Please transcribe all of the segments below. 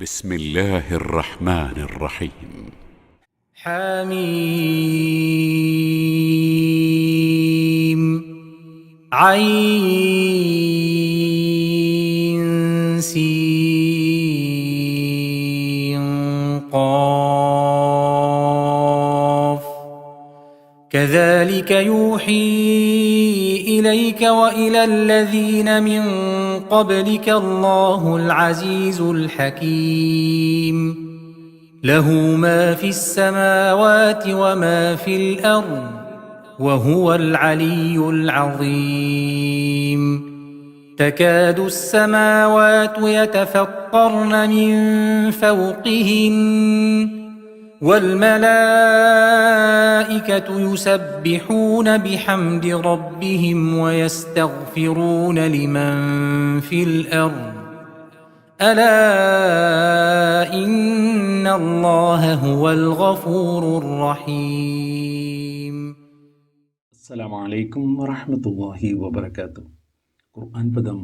بسم الله الرحمن الرحيم. حميم عين سين قاف كذلك يوحي إليك وإلى الذين من قبلك الله العزيز الحكيم له ما في السماوات وما في الأرض وهو العلي العظيم تكاد السماوات يتفطرن من فوقهن والملائكة يسبحون بحمد ربهم ويستغفرون لمن في الأرض ألا إن الله هو الغفور الرحيم. അസ്സലാമു അലൈക്കും വറഹ്മത്തുള്ളാഹി വബറകാതുഹു. ഖുർആൻ പദം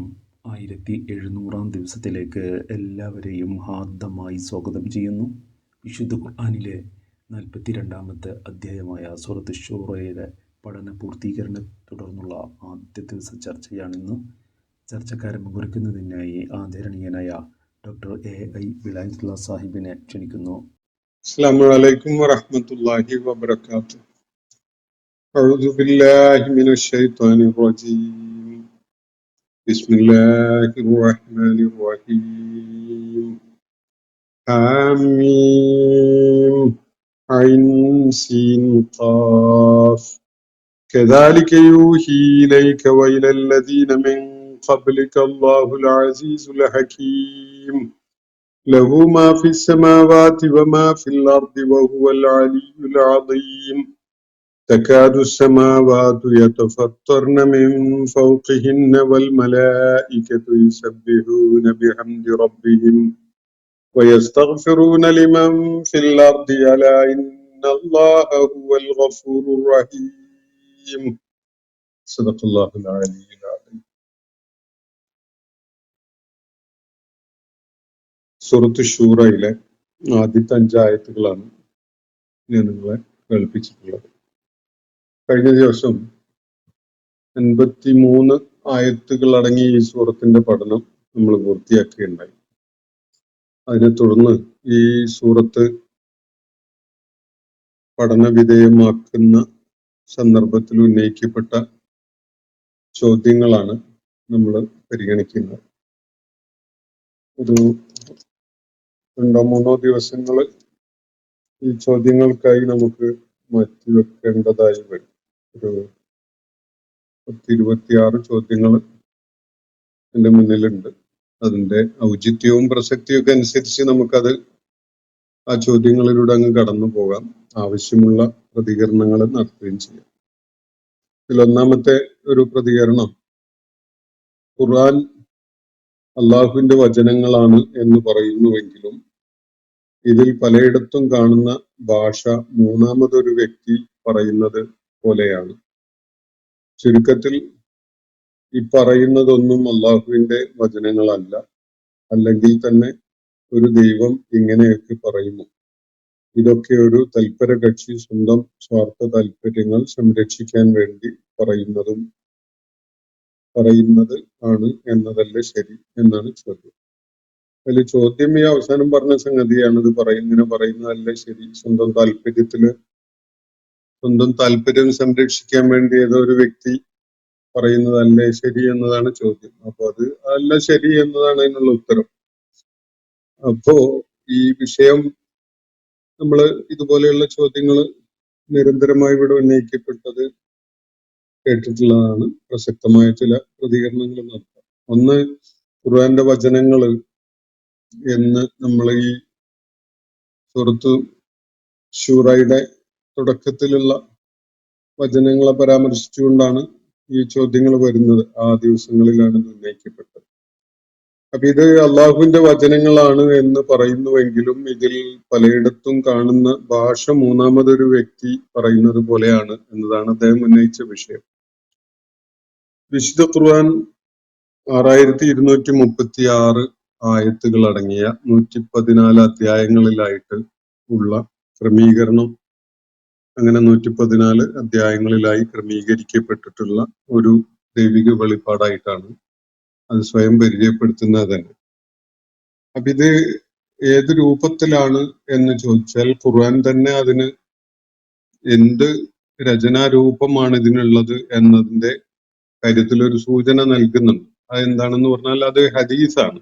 1700 ദിവസത്തിലേക്ക് എല്ലാവരെയും ഹാർദമായി സ്വാഗതം ചെയ്യുന്നു. വിശുദ്ധ ഖുർആനിലെ 42-ാമത്തെ അധ്യായമായ സൂറത്ത് ശൂറയുടെ പഠന പൂർത്തീകരണത്തെ തുടർന്നുള്ള ആദ്യ ദിവസ ചർച്ചയാണിന്ന്. ചർച്ചക്കാരൻ കുറിക്കുന്നതിനായി ആദരണീയനായ ഡോക്ടർ AI വിലായത്തുള്ള സാഹിബിനെ ക്ഷണിക്കുന്നു. അസ്സലാമു അലൈക്കും വറഹ്മത്തുള്ളാഹി വബറകാതുഹു. أعوذ بالله من الشيطان الرجيم. بسم الله الرحمن الرحيم. حميم عين سين قاف كذلك يوحي إليك وإلى الذين من قبلك الله العزيز الحكيم له ما في السماوات وما في الأرض وهو العلي العظيم تكاد السماوات يتفطرن من فوقهن والملائكة يسبحون بحمد ربهم ويستغفرون لمن في الأرض ألا إن الله هو الغفور الرحيم. صدق الله العلي العظيم. സൂറത്ത് ശൂറയിലെ ആദ്യത്തെ 5 ആയത്തുകളാണ് ഞാൻ നിങ്ങളെ കേൾപ്പിച്ചിട്ടുള്ളത്. കഴിഞ്ഞ ദിവസം 83 ആയത്തുകൾ അടങ്ങിയ ഈ സൂറത്തിന്റെ പഠനം നമ്മൾ പൂർത്തിയാക്കുകയുണ്ടായി. അതിനെ തുടർന്ന് ഈ സൂറത്ത് പഠന വിധേയമാക്കുന്ന സന്ദർഭത്തിൽ ഉന്നയിക്കപ്പെട്ട ചോദ്യങ്ങളാണ് നമ്മൾ പരിഗണിക്കുന്നത്. ഒരു 2-3 ദിവസങ്ങൾ ഈ ചോദ്യങ്ങൾക്കായി നമുക്ക് മാറ്റിവെക്കേണ്ടതായി വരും. ഒരു 26 ചോദ്യങ്ങൾ എൻ്റെ മുന്നിലുണ്ട്. അതിൻ്റെ ഔചിത്യവും പ്രസക്തിയും ഒക്കെ അനുസരിച്ച് നമുക്കത് ആ ചോദ്യങ്ങളിലൂടെ അങ്ങ് കടന്നു പോകാം. ആവശ്യമുള്ള പ്രതികരണങ്ങൾ നടത്തുകയും ചെയ്യാം. ഇതിലൊന്നാമത്തെ ഒരു പ്രതികരണം, ഖുർആൻ അള്ളാഹുവിന്റെ വചനങ്ങളാണ് എന്ന് പറയുന്നുവെങ്കിലും ഇതിൽ പലയിടത്തും കാണുന്ന ഭാഷ മൂന്നാമതൊരു വ്യക്തി പറയുന്നത് പോലെയാണ്. ചുരുക്കത്തിൽ ഈ പറയുന്നതൊന്നും അള്ളാഹുവിന്റെ വചനങ്ങളല്ല. അല്ലെങ്കിൽ തന്നെ ഒരു ദൈവം ഇങ്ങനെയൊക്കെ പറയുന്നു. ഇതൊക്കെ ഒരു തൽപര കക്ഷി സ്വന്തം സ്വാർത്ഥ താല്പര്യങ്ങൾ സംരക്ഷിക്കാൻ വേണ്ടി പറയുന്നത് ആണ് എന്നതല്ലേ ശരി എന്നാണ് ചോദ്യം. അതിൽ ചോദ്യം ഈ അവസാനം പറഞ്ഞ സംഗതിയാണ്. ഇത് പറയുന്നതല്ലേ ശരി, സ്വന്തം താല്പര്യം സംരക്ഷിക്കാൻ വേണ്ടി ഏതോ ഒരു വ്യക്തി പറയുന്നതല്ലേ ശരി എന്നതാണ് ചോദ്യം. അപ്പൊ അത് അല്ല ശരി എന്നതാണ് അതിനുള്ള ഉത്തരം. അപ്പോ ഈ വിഷയം നമ്മൾ ഇതുപോലെയുള്ള ചോദ്യങ്ങൾ നിരന്തരമായി ഇവിടെ ഉന്നയിക്കപ്പെട്ടത് കേട്ടിട്ടുള്ളതാണ്. പ്രസക്തമായ ചില പ്രതികരണങ്ങൾ നടത്താം. ഒന്ന്, ഖുർആന്റെ വചനങ്ങൾ എന്ന് നമ്മൾ ഈ സൂറത്ത് ശൂറയുടെ തുടക്കത്തിലുള്ള വചനങ്ങളെ പരാമർശിച്ചുകൊണ്ടാണ് ഈ ചോദ്യങ്ങൾ വരുന്നത്. ആ ദിവസങ്ങളിലാണ് ഇത് ഉന്നയിക്കപ്പെട്ടത്. അപ്പൊ ഇത് അള്ളാഹുവിന്റെ വചനങ്ങളാണ് എന്ന് പറയുന്നുവെങ്കിലും ഇതിൽ പലയിടത്തും കാണുന്ന ഭാഷ മൂന്നാമതൊരു വ്യക്തി പറയുന്നത് പോലെയാണ് എന്നതാണ് അദ്ദേഹം ഉന്നയിച്ച വിഷയം. വിശുദ്ധ ഖുർആൻ 6236 ആയത്തുകൾ അടങ്ങിയ 114 അധ്യായങ്ങളിലായിട്ട് ഉള്ള ക്രമീകരണം, അങ്ങനെ 114 അധ്യായങ്ങളിലായി ക്രമീകരിക്കപ്പെട്ടിട്ടുള്ള ഒരു ദൈവിക വെളിപ്പാടായിട്ടാണ് അത് സ്വയം പരിചയപ്പെടുത്തുന്നത് തന്നെ. അപ്പൊ ഇത് ഏത് രൂപത്തിലാണ് എന്ന് ചോദിച്ചാൽ ഖുർആൻ തന്നെ അതിന് എന്ത് രചനാരൂപമാണ് ഇതിനുള്ളത് എന്നതിന്റെ കാര്യത്തിൽ ഒരു സൂചന നൽകുന്നുണ്ട്. അതെന്താണെന്ന് പറഞ്ഞാൽ അത് ഹദീസാണ്.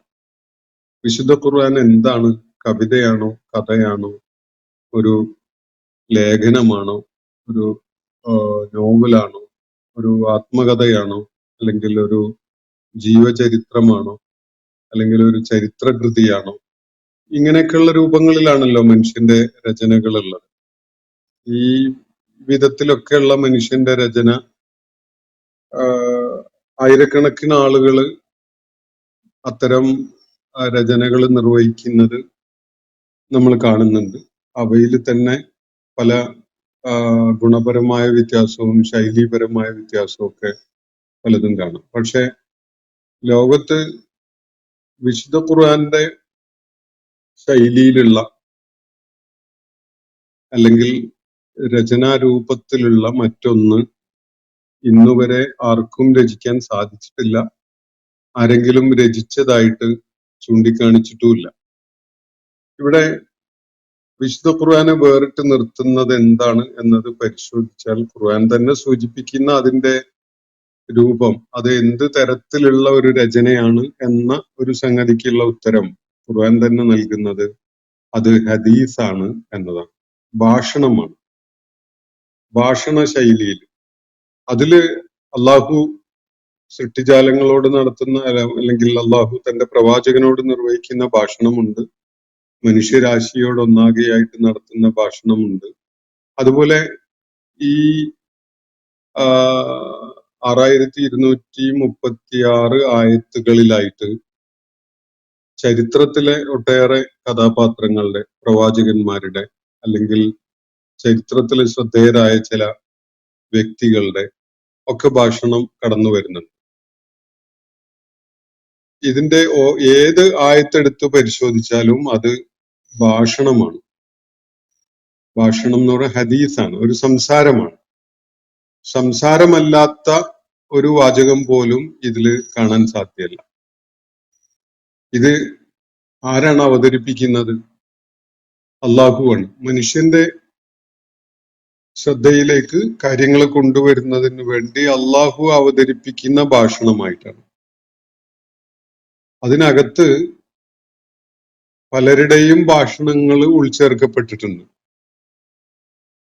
വിശുദ്ധ ഖുർആൻ എന്താണ്? കവിതയാണോ, കഥയാണോ, ഒരു ലേഖനമാണോ, ഒരു നോവലാണോ, ഒരു ആത്മകഥയാണോ, അല്ലെങ്കിൽ ഒരു ജീവചരിത്രമാണോ, അല്ലെങ്കിൽ ഒരു ചരിത്രകൃതിയാണോ? ഇങ്ങനെയൊക്കെയുള്ള രൂപങ്ങളിലാണല്ലോ മനുഷ്യന്റെ രചനകളുള്ളത്. ഈ വിധത്തിലൊക്കെയുള്ള മനുഷ്യന്റെ രചന ആയിരക്കണക്കിന് ആളുകള് അത്തരം രചനകൾ നിർവഹിക്കുന്നത് നമ്മൾ കാണുന്നുണ്ട്. അവയിൽ തന്നെ പല ഗുണപരമായ വ്യത്യാസവും ശൈലീപരമായ വ്യത്യാസവും ഒക്കെ പലതും കാണാം. പക്ഷെ ലോകത്ത് വിശുദ്ധ ഖുർആന്റെ ശൈലിയിലുള്ള അല്ലെങ്കിൽ രചനാരൂപത്തിലുള്ള മറ്റൊന്ന് ഇന്നുവരെ ആർക്കും രചിക്കാൻ സാധിച്ചിട്ടില്ല. ആരെങ്കിലും രചിച്ചതായിട്ട് ചൂണ്ടിക്കാണിച്ചിട്ടുമില്ല. ഇവിടെ വിശുദ്ധ ഖുർആനെ വേറിട്ട് നിർത്തുന്നത് എന്താണ് എന്നത് പരിശോധിച്ചാൽ ഖുർആൻ തന്നെ സൂചിപ്പിക്കുന്ന അതിന്റെ രൂപം, അത് എന്ത് തരത്തിലുള്ള ഒരു രചനയാണ് എന്ന ഒരു സംഗതിക്കുള്ള ഉത്തരം ഖുർആൻ തന്നെ നൽകുന്നത് അത് ഹദീസാണ് എന്നതാണ്. ഭാഷണമാണ്, ഭാഷണ ശൈലിയിൽ. അതില് അള്ളാഹു സൃഷ്ടിജാലങ്ങളോട് നടത്തുന്ന അല്ലെങ്കിൽ അള്ളാഹു തന്റെ പ്രവാചകനോട് നിർവഹിക്കുന്ന ഭാഷണമുണ്ട്, മനുഷ്യരാശിയോട് ഒന്നാകെയായിട്ട് നടത്തുന്ന ഭാഷണമുണ്ട്. അതുപോലെ ഈ 6236 ആയത്തുകളിലായിട്ട് ചരിത്രത്തിലെ ഒട്ടേറെ കഥാപാത്രങ്ങളുടെ, പ്രവാചകന്മാരുടെ, അല്ലെങ്കിൽ ചരിത്രത്തിൽ ശ്രദ്ധേയരായ ചില വ്യക്തികളുടെ ഒക്കെ ഭാഷണം കടന്നു വരുന്നുണ്ട്. ഇതിന്റെ ഏത് ആയത്തെടുത്ത് പരിശോധിച്ചാലും അത് ഭാഷണമാണ്. ഭാഷണം എന്ന് പറഞ്ഞാൽ ഹദീസാണ്, ഒരു സംസാരമാണ്. സംസാരമല്ലാത്ത ഒരു വാചകം പോലും ഇതില് കാണാൻ സാധ്യമല്ല. ഇത് ആരാണ് അവതരിപ്പിക്കുന്നത്? അള്ളാഹുവാണ്. മനുഷ്യന്റെ ശ്രദ്ധയിലേക്ക് കാര്യങ്ങൾ കൊണ്ടുവരുന്നതിന് വേണ്ടി അള്ളാഹു അവതരിപ്പിക്കുന്ന ഭാഷണമായിട്ടാണ്. അതിനകത്ത് പലരുടെയും ഭാഷണങ്ങൾ ഉൾച്ചേർക്കപ്പെട്ടിട്ടുണ്ട്.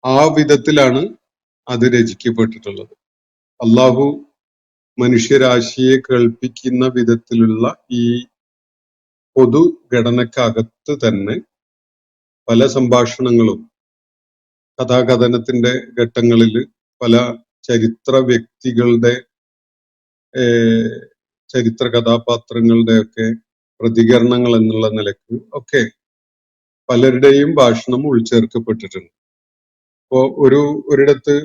ആ വിധത്തിലാണ് അത് രചിക്കപ്പെട്ടിട്ടുള്ളത്. അള്ളാഹു മനുഷ്യരാശിയെ കേൾപ്പിക്കുന്ന വിധത്തിലുള്ള ഈ പൊതുഘടനക്കകത്ത് തന്നെ പല സംഭാഷണങ്ങളും, കഥാകഥനത്തിന്റെ ഘട്ടങ്ങളിൽ പല ചരിത്ര വ്യക്തികളുടെ, ചരിത്ര കഥാപാത്രങ്ങളുടെ ഒക്കെ പ്രതികരണങ്ങൾ എന്നുള്ള നിലക്ക് ഒക്കെ പലരുടെയും ഭാഷണം ഉൾച്ചേർക്കപ്പെട്ടിട്ടുണ്ട്. ഇപ്പോ ഒരിടത്ത്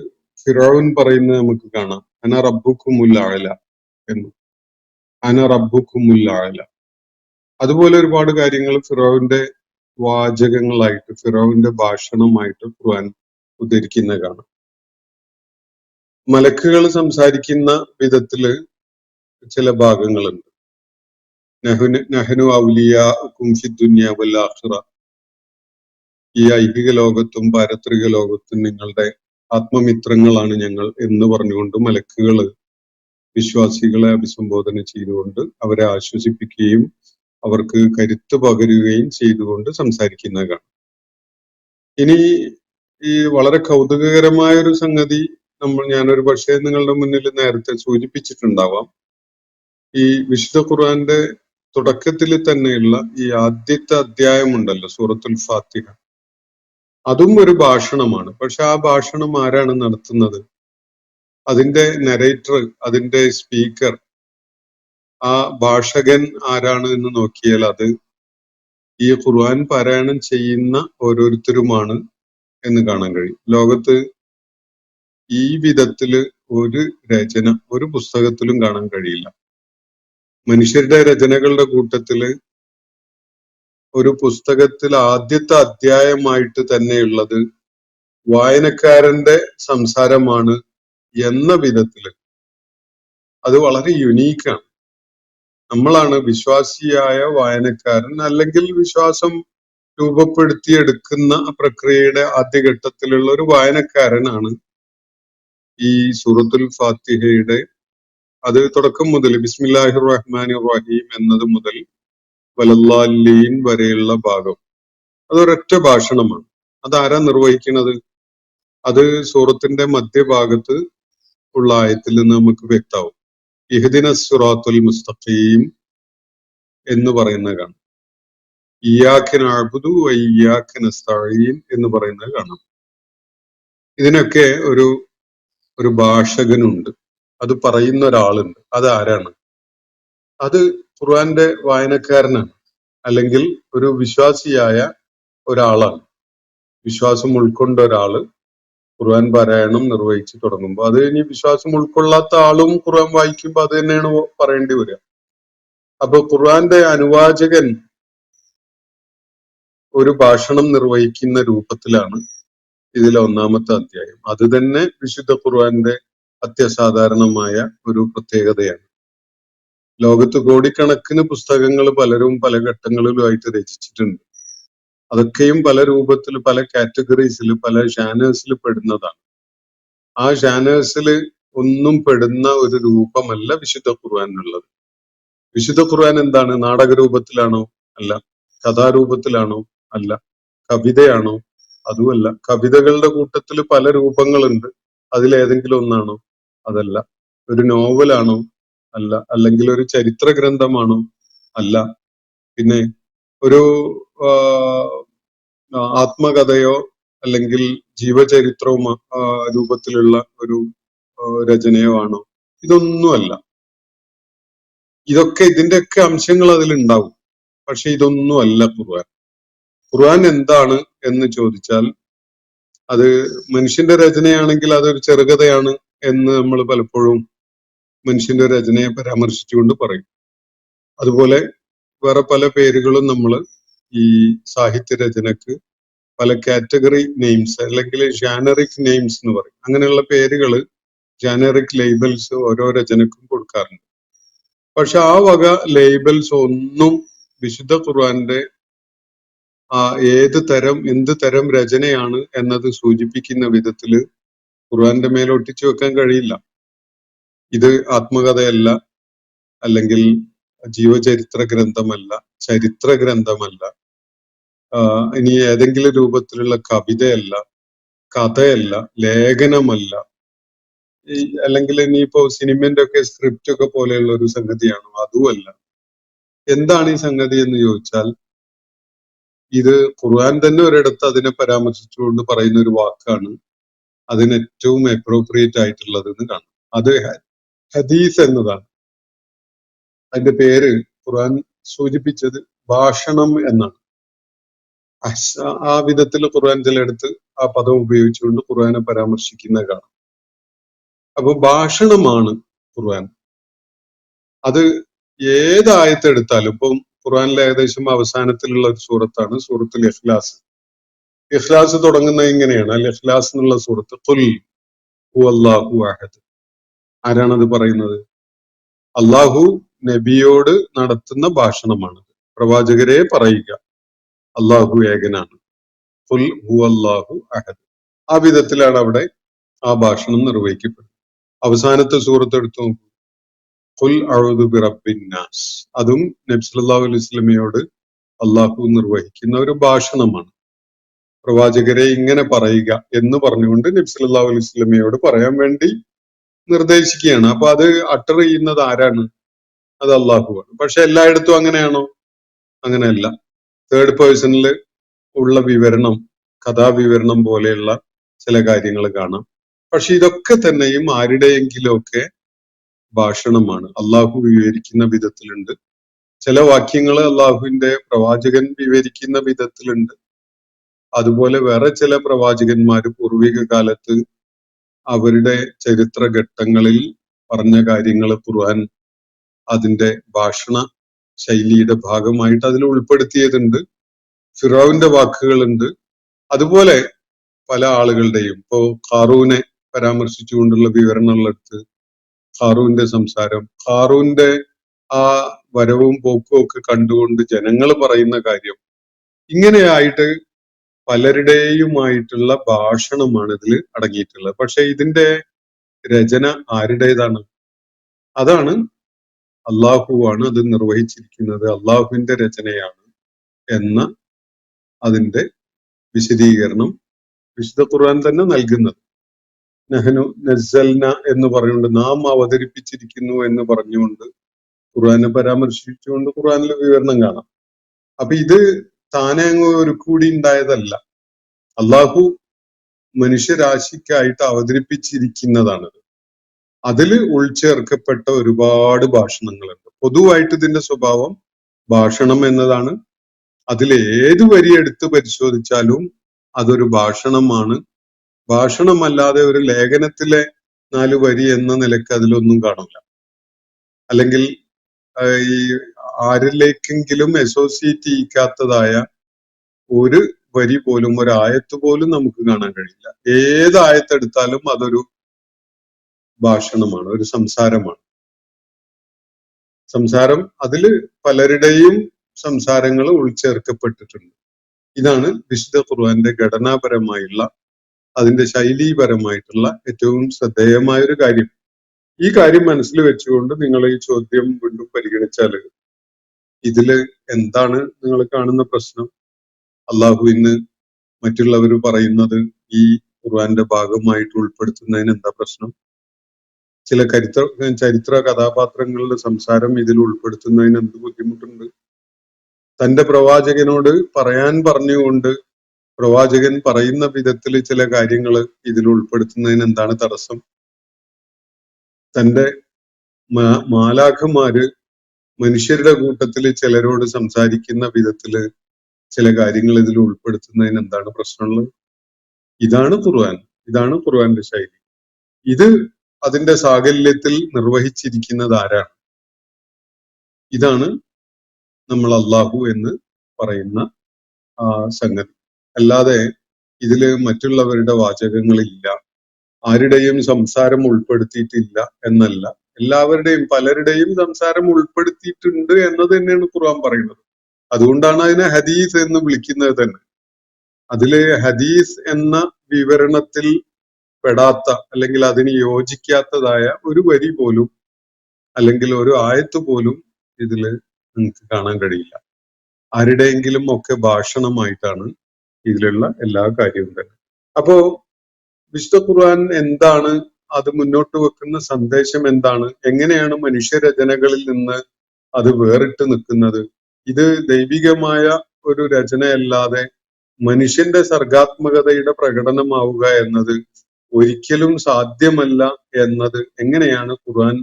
ഫിറഔൻ പറയുന്നത് നമുക്ക് കാണാം, അന റബ്ബുക്കുമുൽ അഅല എന്ന്. അന റബ്ബുക്കുമുൽ അഅല. അതുപോലെ ഒരുപാട് കാര്യങ്ങൾ ഫിറഔന്റെ വാചകങ്ങളായിട്ട്, ഫിറഔന്റെ ഭാഷണമായിട്ട് ഖുർആൻ ഉദ്ധരിക്കുന്ന കാണാം. മലക്കുകൾ സംസാരിക്കുന്ന വിധത്തില് ചില ഭാഗങ്ങളുണ്ട്. നഹ്നു ഔലിയാഉകും ഫിദ്ദുനിയ വൽ ആഖിറ. ഈ ഐഹിക ലോകത്തും പാരത്രിക ലോകത്തും നിങ്ങളുടെ ആത്മമിത്രങ്ങളാണ് ഞങ്ങൾ എന്ന് പറഞ്ഞുകൊണ്ട് മലക്കുകൾ വിശ്വാസികളെ അഭിസംബോധന ചെയ്തുകൊണ്ട് അവരെ ആശ്വസിപ്പിക്കുകയും അവർക്ക് കരുത്ത് പകരുകയും ചെയ്തുകൊണ്ട് സംസാരിക്കുന്നത് കാണാം. ഇനി ഈ വളരെ കൗതുകകരമായ ഒരു സംഗതി ഞാനൊരു പക്ഷേ നിങ്ങളുടെ മുന്നിൽ നേരത്തെ സൂചിപ്പിച്ചിട്ടുണ്ടാവാം. ഈ വിശുദ്ധ ഖുർആന്റെ തുടക്കത്തിൽ തന്നെയുള്ള ഈ ആദ്യത്തെ അധ്യായമുണ്ടല്ലോ, സൂറത്തുൽ ഫാത്തിഹ, അതും ഒരു ഭാഷണമാണ്. പക്ഷെ ആ ഭാഷണം ആരാണ് നടത്തുന്നത്? അതിന്റെ നരേറ്റർ, അതിന്റെ സ്പീക്കർ, ആ ഭാഷകൻ ആരാണ് എന്ന് നോക്കിയാൽ അത് ഈ ഖുർആൻ പാരായണം ചെയ്യുന്ന ഓരോരുത്തരുമാണ് എന്ന് കാണാൻ കഴിയും. ലോകത്ത് ഈ വിധത്തില് ഒരു രചന ഒരു പുസ്തകത്തിലും കാണാൻ കഴിയില്ല. മനുഷ്യരുടെ രചനകളുടെ കൂട്ടത്തില് ഒരു പുസ്തകത്തിൽ ആദ്യത്തെ അധ്യായമായിട്ട് തന്നെയുള്ളത് വായനക്കാരന്റെ സംസാരമാണ് എന്ന വിധത്തില് അത് വളരെ യുണീക്കാണ്. നമ്മളാണ് വിശ്വാസിയായ വായനക്കാരൻ, അല്ലെങ്കിൽ വിശ്വാസം രൂപപ്പെടുത്തിയെടുക്കുന്ന പ്രക്രിയയുടെ ആദ്യഘട്ടത്തിലുള്ള ഒരു വായനക്കാരനാണ് ഈ സൂറത്തുൽ ഫാത്തിഹയുടെ അത് തുടക്കം മുതൽ ബിസ്മില്ലാഹിർ റഹ്മാനിർ റഹീം എന്നത് മുതൽ വലല്ലാലീൻ വരെയുള്ള ഭാഗം അതൊരൊറ്റ ഭാഷണമാണ്. അതാരാ നിർവഹിക്കുന്നത്? അത് സൂറത്തിന്റെ മധ്യഭാഗത്ത് ഉള്ള ആയത്തിൽ നിന്ന് നമുക്ക് വ്യക്തമാവും. ഇഹ്ദിനസ് സിറാത്തുൽ മുസ്തഖീം എന്ന് പറയുന്നത് കാണാം. ഇയ്യാക നഅ്ബുദു വ ഇയ്യാക നസ്തഈൻ എന്ന് പറയുന്നത് കാണാം. ഇതിനൊക്കെ ഒരു ഭാഷകനുണ്ട്, അത് പറയുന്ന ഒരാളുണ്ട്. അത് ആരാണ്? അത് ഖുർആന്റെ വായനക്കാരനാണ്, അല്ലെങ്കിൽ ഒരു വിശ്വാസിയായ ഒരാളാണ്. വിശ്വാസം ഉൾക്കൊണ്ട ഒരാള് ഖുർആൻ പാരായണം നിർവഹിച്ചു തുടങ്ങുമ്പോൾ അത് ഇനി വിശ്വാസം ഉൾക്കൊള്ളാത്ത ആളും ഖുർആൻ വായിക്കുമ്പോൾ അത് തന്നെയാണ് പറയേണ്ടി വരിക. അപ്പൊ ഖുർആന്റെ അനുവാചകൻ ഒരു ഭാഷണം നിർവഹിക്കുന്ന രൂപത്തിലാണ് ഇതിലെ ഒന്നാമത്തെ അധ്യായം. അത് തന്നെ വിശുദ്ധ ഖുർആന്റെ അത്യസാധാരണമായ ഒരു പ്രത്യേകതയാണ്. ലോകത്ത് കോടിക്കണക്കിന് പുസ്തകങ്ങൾ പലരും പല ഘട്ടങ്ങളിലുമായിട്ട് രചിച്ചിട്ടുണ്ട്. അതൊക്കെയും പല രൂപത്തിൽ, പല കാറ്റഗറീസിൽ, പല ഷാനേഴ്സിൽ പെടുന്നതാണ്. ആ ഷാനേഴ്സിൽ ഒന്നും പെടുന്ന ഒരു രൂപമല്ല വിശുദ്ധ ഖുർആനുള്ളത്. വിശുദ്ധ ഖുർആൻ എന്താണ്? നാടക രൂപത്തിലാണോ? അല്ല. കഥാരൂപത്തിലാണോ? അല്ല. കവിതയാണോ? അതുമല്ല. കവിതകളുടെ കൂട്ടത്തിൽ പല രൂപങ്ങളുണ്ട്, അതിലേതെങ്കിലും ഒന്നാണോ? അതല്ല. ഒരു നോവലാണോ? അല്ല. അല്ലെങ്കിൽ ഒരു ചരിത്ര ഗ്രന്ഥമാണോ? അല്ല. പിന്നെ ഒരു ആത്മകഥയോ അല്ലെങ്കിൽ ജീവചരിത്രവും രൂപത്തിലുള്ള ഒരു രചനയോ ആണോ? ഇതൊന്നുമല്ല. ഇതിന്റെയൊക്കെ അംശങ്ങൾ അതിലുണ്ടാവും, പക്ഷെ ഇതൊന്നും അല്ല ഖുർആൻ. ഖുർആൻ എന്താണ് എന്ന് ചോദിച്ചാൽ അത് മനുഷ്യന്റെ രചനയാണെങ്കിൽ അതൊരു ചെറുകഥയാണ് എന്ന് നമ്മൾ പലപ്പോഴും മനുഷ്യന്റെ രചനയെ പരാമർശിച്ചുകൊണ്ട് പറയും. അതുപോലെ വേറെ പല പേരുകളും നമ്മൾ ഈ സാഹിത്യ രചനക്ക് പല കാറ്റഗറി നെയിംസ് അല്ലെങ്കിൽ ജാനറിക് നെയിംസ് എന്ന് പറയും. അങ്ങനെയുള്ള പേരുകൾ, ജാനറിക് ലേബൽസ് ഓരോ രചനക്കും കൊടുക്കാറുണ്ട്. പക്ഷെ ആ വക ലേബൽസ് ഒന്നും വിശുദ്ധ ഖുർആന്റെ എന്ത് തരം രചനയാണ് എന്നത് സൂചിപ്പിക്കുന്ന വിധത്തില് ഖുർആന്റെ മേൽ ഒട്ടിച്ചു വെക്കാൻ കഴിയില്ല. ഇത് ആത്മകഥയല്ല, അല്ലെങ്കിൽ ജീവചരിത്ര ഗ്രന്ഥമല്ല, ചരിത്ര ഗ്രന്ഥമല്ല, ഇനി ഏതെങ്കിലും രൂപത്തിലുള്ള കവിതയല്ല, കഥയല്ല, ലേഖനമല്ല, അല്ലെങ്കിൽ ഇനിയിപ്പോ സിനിമന്റെ ഒക്കെ സ്ക്രിപ്റ്റ് ഒക്കെ പോലെയുള്ള ഒരു സംഗതിയാണോ? അതുമല്ല. എന്താണ് ഈ സംഗതി എന്ന് ചോദിച്ചാൽ ഇത് ഖുർആൻ തന്നെ ഒരിടത്ത് അതിനെ പരാമർശിച്ചുകൊണ്ട് പറയുന്ന ഒരു വാക്കാണ് അതിന് ഏറ്റവും അപ്രോപ്രിയേറ്റ് ആയിട്ടുള്ളത് എന്ന് കാണാം. അത് ഹദീസ് എന്നതാണ്. അതിന്റെ പേര് ഖുർആൻ സൂചിപ്പിച്ചത് ഭാഷണം എന്നാണ്. ആ വിധത്തിൽ ഖുർആൻ ചിലയിടത്ത് ആ പദം ഉപയോഗിച്ചുകൊണ്ട് ഖുർആനെ പരാമർശിക്കുന്ന കാണാം. അപ്പൊ ഭാഷണമാണ് ഖുർആൻ. അത് ഏതായത്തെടുത്താലും, ഇപ്പം ഖുർആനിലെ ഏകദേശം അവസാനത്തിലുള്ള ഒരു സൂറത്താണ് സൂറത്തുൽ ഇഖ്ലാസ്. ഇഖ്ലാസ് തുടങ്ങുന്നത് ഇങ്ങനെയാണ്: അൽ ഇഖ്ലാസ് എന്നുള്ള സൂറത്ത്. ഖുൽ ഹുവല്ലാഹു അഹദ്. ആരാണത് പറയുന്നത്? അള്ളാഹു നബിയോട് നടത്തുന്ന ഭാഷണമാണ്. പ്രവാചകരെ പറയുക, അള്ളാഹു ഏകനാണ്. ഖുൽ ഹുവല്ലാഹു അഹദ്. ആ വിധത്തിലാണ് അവിടെ ആ ഭാഷണം നിർവഹിക്കപ്പെടുന്നത്. അവസാനത്തെ സൂറത്ത് എടുത്തു നോക്കൂ. ഖുൽ അഊദു ബിറബ്ബിൻ നാസ്. അതും നബി സല്ലല്ലാഹു അലൈഹി വസല്ലമയോട് അള്ളാഹു നിർവഹിക്കുന്ന ഒരു ഭാഷണമാണ്. പ്രവാചകരെ ഇങ്ങനെ പറയുക എന്ന് പറഞ്ഞുകൊണ്ട് നബി സല്ലല്ലാഹു അലൈഹി വസല്ലമയോട് പറയാൻ വേണ്ടി നിർദ്ദേശിക്കുകയാണ്. അപ്പൊ അത് അട്ടർ ചെയ്യുന്നത് ആരാണ്? അത് അള്ളാഹുവാണ്. പക്ഷെ എല്ലായിടത്തും അങ്ങനെയാണോ? അങ്ങനെയല്ല. തേർഡ് പേഴ്സണിൽ ഉള്ള വിവരണം, കഥാവിവരണം പോലെയുള്ള ചില കാര്യങ്ങൾ കാണാം. പക്ഷെ ഇതൊക്കെ തന്നെയും ആരുടെയെങ്കിലും ഒക്കെ ഭാഷണമാണ്. അള്ളാഹു വിവരിക്കുന്ന വിധത്തിലുണ്ട്. ചില വാക്യങ്ങൾ അള്ളാഹുവിന്റെ പ്രവാചകൻ വിവരിക്കുന്ന വിധത്തിലുണ്ട്. അതുപോലെ വേറെ ചില പ്രവാചകന്മാര് പൂർവിക കാലത്ത് അവരുടെ ചരിത്ര ഘട്ടങ്ങളിൽ പറഞ്ഞ കാര്യങ്ങൾ ഖുർആൻ അതിന്റെ ഭാഷണ ശൈലിയുടെ ഭാഗമായിട്ട് അതിൽ ഉൾപ്പെടുത്തിയതുണ്ട്. ഫിറോവിന്റെ വാക്കുകളുണ്ട്. അതുപോലെ പല ആളുകളുടെയും, ഇപ്പോ ഖാറൂനെ പരാമർശിച്ചുകൊണ്ടുള്ള വിവരണമുള്ളിടത്ത് ഖാറൂന്റെ സംസാരം, ഖാറൂന്റെ ആ വരവും പോക്കും ഒക്കെ കണ്ടുകൊണ്ട് ജനങ്ങൾ പറയുന്ന കാര്യം, ഇങ്ങനെയായിട്ട് പലരുടെയുമായിട്ടുള്ള ഭാഷണമാണ് ഇതിൽ അടങ്ങിയിട്ടുള്ളത്. പക്ഷെ ഇതിന്റെ രചന ആരുടേതാണ്? അതാണ് അള്ളാഹുവാണ് അത് നിർവഹിച്ചിരിക്കുന്നത്, അള്ളാഹുവിന്റെ രചനയാണ് എന്ന അതിന്റെ വിശദീകരണം വിശുദ്ധ ഖുർആൻ തന്നെ നൽകുന്നത്. നഹ്നു നസ്സൽന എന്ന് പറഞ്ഞുകൊണ്ട്, നാം അവതരിപ്പിച്ചിരിക്കുന്നു എന്ന് പറഞ്ഞുകൊണ്ട് ഖുർആനെ പരാമർശിച്ചുകൊണ്ട് ഖുർആനിൽ വിവരണം കാണാം. അപ്പൊ ഇത് താനെ അങ്ങ് ഒരു കൂടി ഉണ്ടായതല്ല, അള്ളാഹു മനുഷ്യരാശിക്കായിട്ട് അവതരിപ്പിച്ചിരിക്കുന്നതാണ്. അതിൽ ഉൾച്ചേർക്കപ്പെട്ട ഒരുപാട് ഭാഷണങ്ങളുണ്ട്. പൊതുവായിട്ട് ഇതിന്റെ സ്വഭാവം ഭാഷണം എന്നതാണ്. അതിൽ ഏത് വരി എടുത്ത് പരിശോധിച്ചാലും അതൊരു ഭാഷണമാണ്. ഭാഷണമല്ലാതെ ഒരു ലേഖനത്തിലെ 4 വരി എന്ന നിലക്ക് അതിലൊന്നും കാണില്ല. അല്ലെങ്കിൽ ഈ ആരിലേക്കെങ്കിലും അസോസിയേറ്റ് ചെയ്യിക്കാത്തതായ ഒരു വരി പോലും, ഒരു ആയത്ത് പോലും നമുക്ക് കാണാൻ കഴിയില്ല. ഏത് ആയത്തെടുത്താലും അതൊരു ഭാഷണമാണ്, ഒരു സംസാരമാണ്. സംസാരം, അതില് പലരുടെയും സംസാരങ്ങൾ ഉൾച്ചേർക്കപ്പെട്ടിട്ടുണ്ട്. ഇതാണ് വിശുദ്ധ ഖുർആന്റെ ഘടനാപരമായുള്ള, അതിന്റെ ശൈലീപരമായിട്ടുള്ള ഏറ്റവും ശ്രദ്ധേയമായ ഒരു കാര്യം. ഈ കാര്യം മനസ്സിൽ വെച്ചുകൊണ്ട് നിങ്ങൾ ഈ ചോദ്യം വീണ്ടും പരിഗണിച്ചാൽ ഇതില് എന്താണ് നിങ്ങൾ കാണുന്ന പ്രശ്നം? അള്ളാഹുവിന് മറ്റുള്ളവർ പറയുന്നത് ഈ ഖുർആന്റെ ഭാഗമായിട്ട് ഉൾപ്പെടുത്തുന്നതിന് എന്താ പ്രശ്നം? ചില ചരിത്ര കഥാപാത്രങ്ങളുടെ സംസാരം ഇതിൽ ഉൾപ്പെടുത്തുന്നതിന് എന്ത് ബുദ്ധിമുട്ടുണ്ട്? തന്റെ പ്രവാചകനോട് പറയാൻ പറഞ്ഞുകൊണ്ട് പ്രവാചകൻ പറയുന്ന വിധത്തിൽ ചില കാര്യങ്ങൾ ഇതിൽ ഉൾപ്പെടുത്തുന്നതിന് എന്താണ് തടസ്സം? തന്റെ മാലാഖമാര് മനുഷ്യരുടെ കൂട്ടത്തിൽ ചിലരോട് സംസാരിക്കുന്ന വിധത്തില് ചില കാര്യങ്ങൾ ഇതിൽ ഉൾപ്പെടുത്തുന്നതിന് എന്താണ് പ്രശ്നമുള്ളത്? ഇതാണ് ഖുർആൻ, ഇതാണ് ഖുർആന്റെ ശൈലി. ഇത് അതിന്റെ സാകല്യത്തിൽ നിർവഹിച്ചിരിക്കുന്നത് ആരാണ്? ഇതാണ് നമ്മൾ അള്ളാഹു എന്ന് പറയുന്ന ആ സംഗതി. അല്ലാതെ ഇതില് മറ്റുള്ളവരുടെ വാചകങ്ങളില്ല, ആരുടെയും സംസാരം ഉൾപ്പെടുത്തിയിട്ടില്ല എന്നല്ല. എല്ലാവരുടെയും, പലരുടെയും സംസാരം ഉൾപ്പെടുത്തിയിട്ടുണ്ട് എന്നത് തന്നെയാണ് ഖുർആൻ പറയുന്നത്. അതുകൊണ്ടാണ് അതിനെ ഹദീസ് എന്ന് വിളിക്കുന്നത് തന്നെ. അതില് ഹദീസ് എന്ന വിവരണത്തിൽ പെടാത്ത, അല്ലെങ്കിൽ അതിന് യോജിക്കാത്തതായ ഒരു വരി പോലും, അല്ലെങ്കിൽ ഒരു ആയത്ത് പോലും ഇതില് നിങ്ങൾക്ക് കാണാൻ കഴിയില്ല. ആരുടെയെങ്കിലും ഒക്കെ ഭാഷണമായിട്ടാണ് ഇതിലുള്ള എല്ലാ കാര്യവും തന്നെ. അപ്പോ വിശുദ്ധ ഖുർആൻ എന്താണ്, അത് മുന്നോട്ട് വെക്കുന്ന സന്ദേശം എന്താണ്, എങ്ങനെയാണ് മനുഷ്യരചനകളിൽ നിന്ന് അത് വേറിട്ട് നിൽക്കുന്നത്? ഇത് ദൈവികമായ ഒരു രചനയല്ലാതെ മനുഷ്യന്റെ സർഗാത്മകതയുടെ പ്രകടനമാവുക എന്നത് ഒരിക്കലും സാധ്യമല്ല എന്നത് എങ്ങനെയാണ് ഖുർആൻ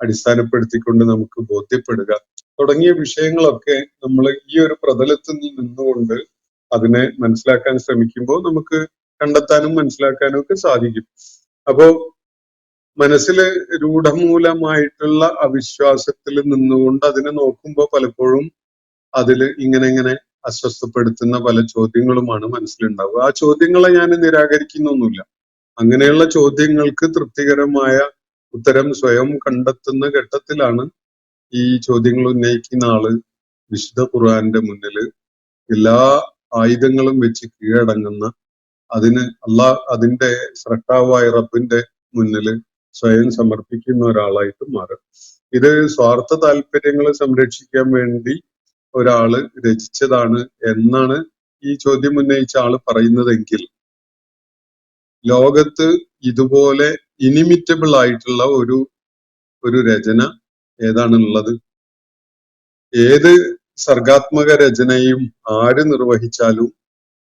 അടിസ്ഥാനപ്പെടുത്തിക്കൊണ്ട് നമുക്ക് ബോധ്യപ്പെടുക? തുടങ്ങിയ വിഷയങ്ങളൊക്കെ നമ്മൾ ഈ ഒരു പ്രതലത്തിൽ നിന്നുകൊണ്ട് അതിനെ മനസ്സിലാക്കാൻ ശ്രമിക്കുമ്പോൾ നമുക്ക് കണ്ടെത്താനും മനസ്സിലാക്കാനും ഒക്കെ സാധിക്കും. അപ്പോ മനസ്സില് രൂഢമൂലമായിട്ടുള്ള അവിശ്വാസത്തിൽ നിന്നുകൊണ്ട് അതിനെ നോക്കുമ്പോൾ പലപ്പോഴും അതില് ഇങ്ങനെ അസ്വസ്ഥപ്പെടുത്തുന്ന പല ചോദ്യങ്ങളുമാണ് മനസ്സിലുണ്ടാവുക. ആ ചോദ്യങ്ങളെ ഞാൻ നിരാകരിക്കുന്നൊന്നുമില്ല. അങ്ങനെയുള്ള ചോദ്യങ്ങൾക്ക് തൃപ്തികരമായ ഉത്തരം സ്വയം കണ്ടെത്തുന്ന ഘട്ടത്തിലാണ് ഈ ചോദ്യങ്ങൾ ഉന്നയിക്കുന്ന ആള് വിശുദ്ധ ഖുർആന്റെ മുന്നില് എല്ലാ ആയുധങ്ങളും വെച്ച് കീഴടങ്ങുന്ന, അതിന്റെ സ്രഷ്ടാവായ റബ്ബിന്റെ മുന്നില് സ്വയം സമർപ്പിക്കുന്ന ഒരാളായിട്ട് മാറും. ഇത് സ്വാർത്ഥ താല്പര്യങ്ങളെ സംരക്ഷിക്കാൻ വേണ്ടി ഒരാള് രചിച്ചതാണ് എന്നാണ് ഈ ചോദ്യം ഉന്നയിച്ച ആള് പറയുന്നതെങ്കിൽ, ലോകത്ത് ഇതുപോലെ ഇനിമിറ്റബിൾ ആയിട്ടുള്ള ഒരു രചന ഏതാണുള്ളത്? ഏത് സർഗാത്മക രചനയും ആര് നിർവഹിച്ചാലും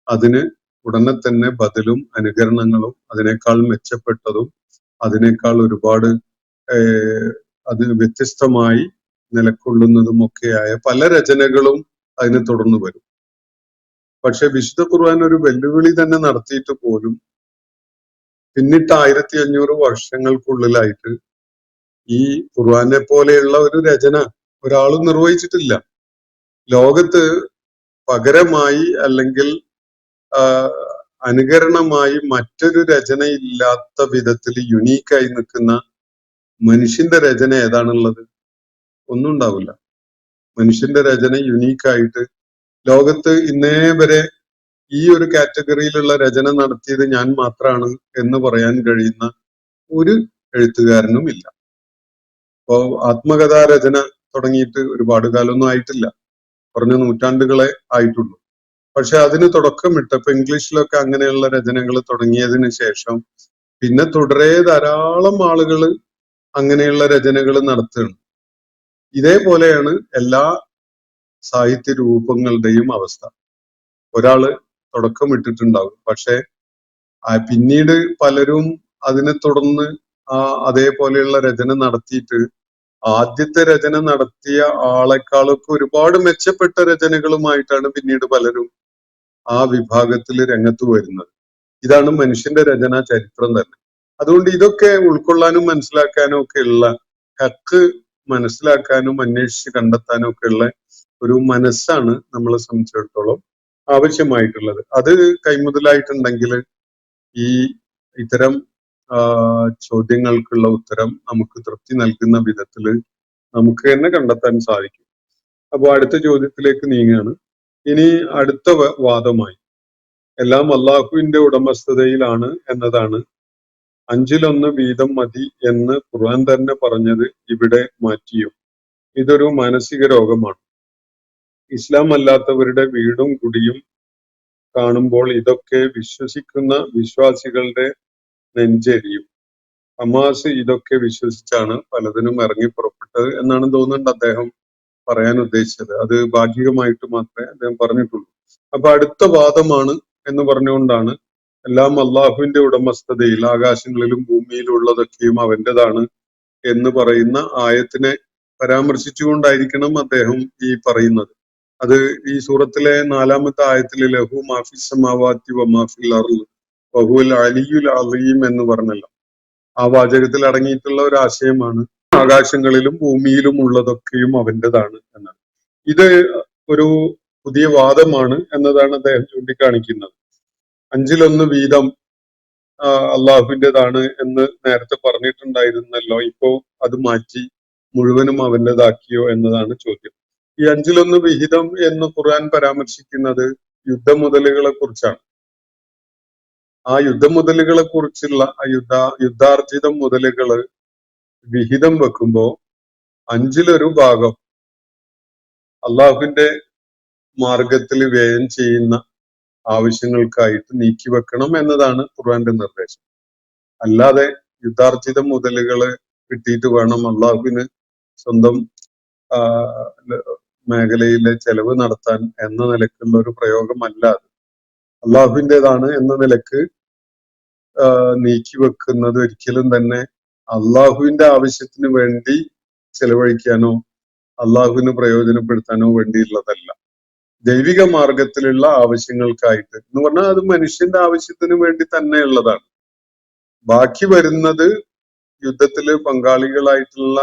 അതിന് ഉടനെ തന്നെ ബദലും അനുകരണങ്ങളും അതിനേക്കാൾ മെച്ചപ്പെട്ടതും അതിനേക്കാൾ ഒരുപാട് അത് വ്യത്യസ്തമായി നിലകൊള്ളുന്നതുമൊക്കെയായ പല രചനകളും അതിനെ തുടർന്ന് വരും. പക്ഷെ വിശുദ്ധ ഖുർആൻ ഒരു വെല്ലുവിളി തന്നെ നടത്തിയിട്ട് പോലും പിന്നിട്ട് 1500 വർഷങ്ങൾക്കുള്ളിലായിട്ട് ഈ ഖുർആനെ പോലെയുള്ള ഒരു രചന ഒരാളും നിർവഹിച്ചിട്ടില്ല. ലോകത്ത് പകരമായി അല്ലെങ്കിൽ അനുകരണമായി മറ്റൊരു രചനയില്ലാത്ത വിധത്തിൽ യുണീക്കായി നിൽക്കുന്ന മനുഷ്യന്റെ രചന ഏതാണുള്ളത്? ഒന്നും ഉണ്ടാവില്ല. മനുഷ്യന്റെ രചന യുണീക്കായിട്ട് ലോകത്ത് ഇന്നേ വരെ ഈ ഒരു കാറ്റഗറിയിലുള്ള രചന നടത്തിയത് ഞാൻ മാത്രമാണ് എന്ന് പറയാൻ കഴിയുന്ന ഒരു എഴുത്തുകാരനും ഇല്ല. അപ്പോ ആത്മകഥാ രചന തുടങ്ങിയിട്ട് ഒരുപാട് കാലമൊന്നും ആയിട്ടില്ല, കുറഞ്ഞ നൂറ്റാണ്ടുകളെ ആയിട്ടുള്ളൂ. പക്ഷെ അതിന് തുടക്കമിട്ടപ്പോ ഇംഗ്ലീഷിലൊക്കെ അങ്ങനെയുള്ള രചനകൾ തുടങ്ങിയതിന് ശേഷം പിന്നെ തുടരെ ധാരാളം ആളുകൾ അങ്ങനെയുള്ള രചനകൾ നടത്തുകയാണ്. ഇതേപോലെയാണ് എല്ലാ സാഹിത്യ രൂപങ്ങളുടെയും അവസ്ഥ. ഒരാള് തുടക്കമിട്ടിട്ടുണ്ടാവും, പക്ഷെ പിന്നീട് പലരും അതിനെ തുടർന്ന് അതേപോലെയുള്ള രചന നടത്തിയിട്ട് ആദ്യത്തെ രചന നടത്തിയ ആളെക്കാളൊക്കെ ഒരുപാട് മെച്ചപ്പെട്ട രചനകളുമായിട്ടാണ് പിന്നീട് പലരും ആ വിഭാഗത്തിൽ രംഗത്ത് വരുന്നത്. ഇതാണ് മനുഷ്യന്റെ രചനാ ചരിത്രം തന്നെ. അതുകൊണ്ട് ഇതൊക്കെ ഉൾക്കൊള്ളാനും മനസ്സിലാക്കാനും ഒക്കെ ഉള്ള ഹക്ക് മനസ്സിലാക്കാനും അന്വേഷിച്ച് കണ്ടെത്താനും ഒക്കെ ഉള്ള ഒരു മനസ്സാണ് നമ്മളെ സംബന്ധിച്ചിടത്തോളം ആവശ്യമായിട്ടുള്ളത്. അത് കൈമുതലായിട്ടുണ്ടെങ്കിൽ ഈ ഇത്തരം ചോദ്യങ്ങൾക്കുള്ള ഉത്തരം നമുക്ക് തൃപ്തി നൽകുന്ന വിധത്തിൽ നമുക്ക് തന്നെ കണ്ടെത്താൻ സാധിക്കും. അപ്പോൾ അടുത്ത ചോദ്യത്തിലേക്ക് നീങ്ങുകയാണ്. ഇനി അടുത്ത വാദമായി എല്ലാം അള്ളാഹുവിന്റെ ഉടമസ്ഥതയിലാണ് എന്നതാണ്. 1/5 വീതം മതി എന്ന് ഖുർആൻ തന്നെ പറഞ്ഞത് ഇവിടെ മാറ്റിയോ? ഇതൊരു മാനസിക രോഗമാണ്. ഇസ്ലാം അല്ലാത്തവരുടെ വീടും കുടിയും കാണുമ്പോൾ ഇതൊക്കെ വിശ്വസിക്കുന്ന വിശ്വാസികളുടെ നെഞ്ചെരിയും. ഹമാസ് ഇതൊക്കെ വിശ്വസിച്ചാണ് പലതിനും ഇറങ്ങി പുറപ്പെട്ടത് എന്നാണ് തോന്നുന്നുണ്ട് അദ്ദേഹം പറയാൻ ഉദ്ദേശിച്ചത്. അത് ഭാഗികമായിട്ട് മാത്രമേ അദ്ദേഹം പറഞ്ഞിട്ടുള്ളൂ. അപ്പൊ അടുത്ത വാദമാണ് എന്ന് പറഞ്ഞുകൊണ്ടാണ് എല്ലാം അള്ളാഹുവിന്റെ ഉടമസ്ഥതയിൽ, ആകാശങ്ങളിലും ഭൂമിയിലും ഉള്ളതൊക്കെയും അവന്റേതാണ് എന്ന് പറയുന്ന ആയത്തിനെ പരാമർശിച്ചുകൊണ്ടായിരിക്കണം അദ്ദേഹം ഈ പറയുന്നത്. അത് ഈ സൂറത്തിലെ 4-ാമത്തെ ആയത്തിൽ ലഹു മാഫി സമാവാതി വമാഫിൽ അർള് വഹുവൽ അലിയുൽ അലീം എന്ന് പറഞ്ഞല്ലോ. ആ വാചകത്തിൽ അടങ്ങിയിട്ടുള്ള ഒരു ആശയമാണ് ആകാശങ്ങളിലും ഭൂമിയിലും ഉള്ളതൊക്കെയും അവന്റേതാണ് എന്നാണ്. ഇത് ഒരു പുതിയ വാദമാണ് എന്നതാണ് അദ്ദേഹം ചൂണ്ടിക്കാണിക്കുന്നത്. 1/5 വീതം അള്ളാഹുവിൻ്റെതാണ് എന്ന് നേരത്തെ പറഞ്ഞിട്ടുണ്ടായിരുന്നല്ലോ, ഇപ്പോ അത് മാറ്റി മുഴുവനും അവന്റേതാക്കിയോ എന്നതാണ് ചോദ്യം. ഈ 1/5 വിഹിതം എന്ന് ഖുർആൻ പരാമർശിക്കുന്നത് യുദ്ധമുതലുകളെ കുറിച്ചാണ്. ആ യുദ്ധമുതലുകളെ കുറിച്ചുള്ള യുദ്ധാർജിത മുതലുകള് വിഹിതം വെക്കുമ്പോ 1/5 ഭാഗം അള്ളാഹുവിന്റെ മാർഗത്തിൽ വ്യയം ചെയ്യുന്ന ആവശ്യങ്ങൾക്കായിട്ട് നീക്കി വെക്കണം എന്നതാണ് ഖുർആന്റെ നിർദ്ദേശം. അല്ലാതെ യുദ്ധാർജിത മുതലുകള് കിട്ടിയിട്ട് വേണം അള്ളാഹുവിന് സ്വന്തം മേഖലയിലെ ചെലവ് നടത്താൻ എന്ന നിലക്കുള്ള ഒരു പ്രയോഗമല്ല അത്. അള്ളാഹുവിൻ്റെതാണ് എന്ന നിലക്ക് നീക്കി വെക്കുന്നത് ഒരിക്കലും തന്നെ അള്ളാഹുവിന്റെ ആവശ്യത്തിന് വേണ്ടി ചെലവഴിക്കാനോ അള്ളാഹുവിന് പ്രയോജനപ്പെടുത്താനോ വേണ്ടിയുള്ളതല്ല. ദൈവിക മാർഗത്തിലുള്ള ആവശ്യങ്ങൾക്കായിട്ട് എന്ന് പറഞ്ഞാൽ അത് മനുഷ്യന്റെ ആവശ്യത്തിന് വേണ്ടി തന്നെ ഉള്ളതാണ്. ബാക്കി വരുന്നത് യുദ്ധത്തില് പങ്കാളികളായിട്ടുള്ള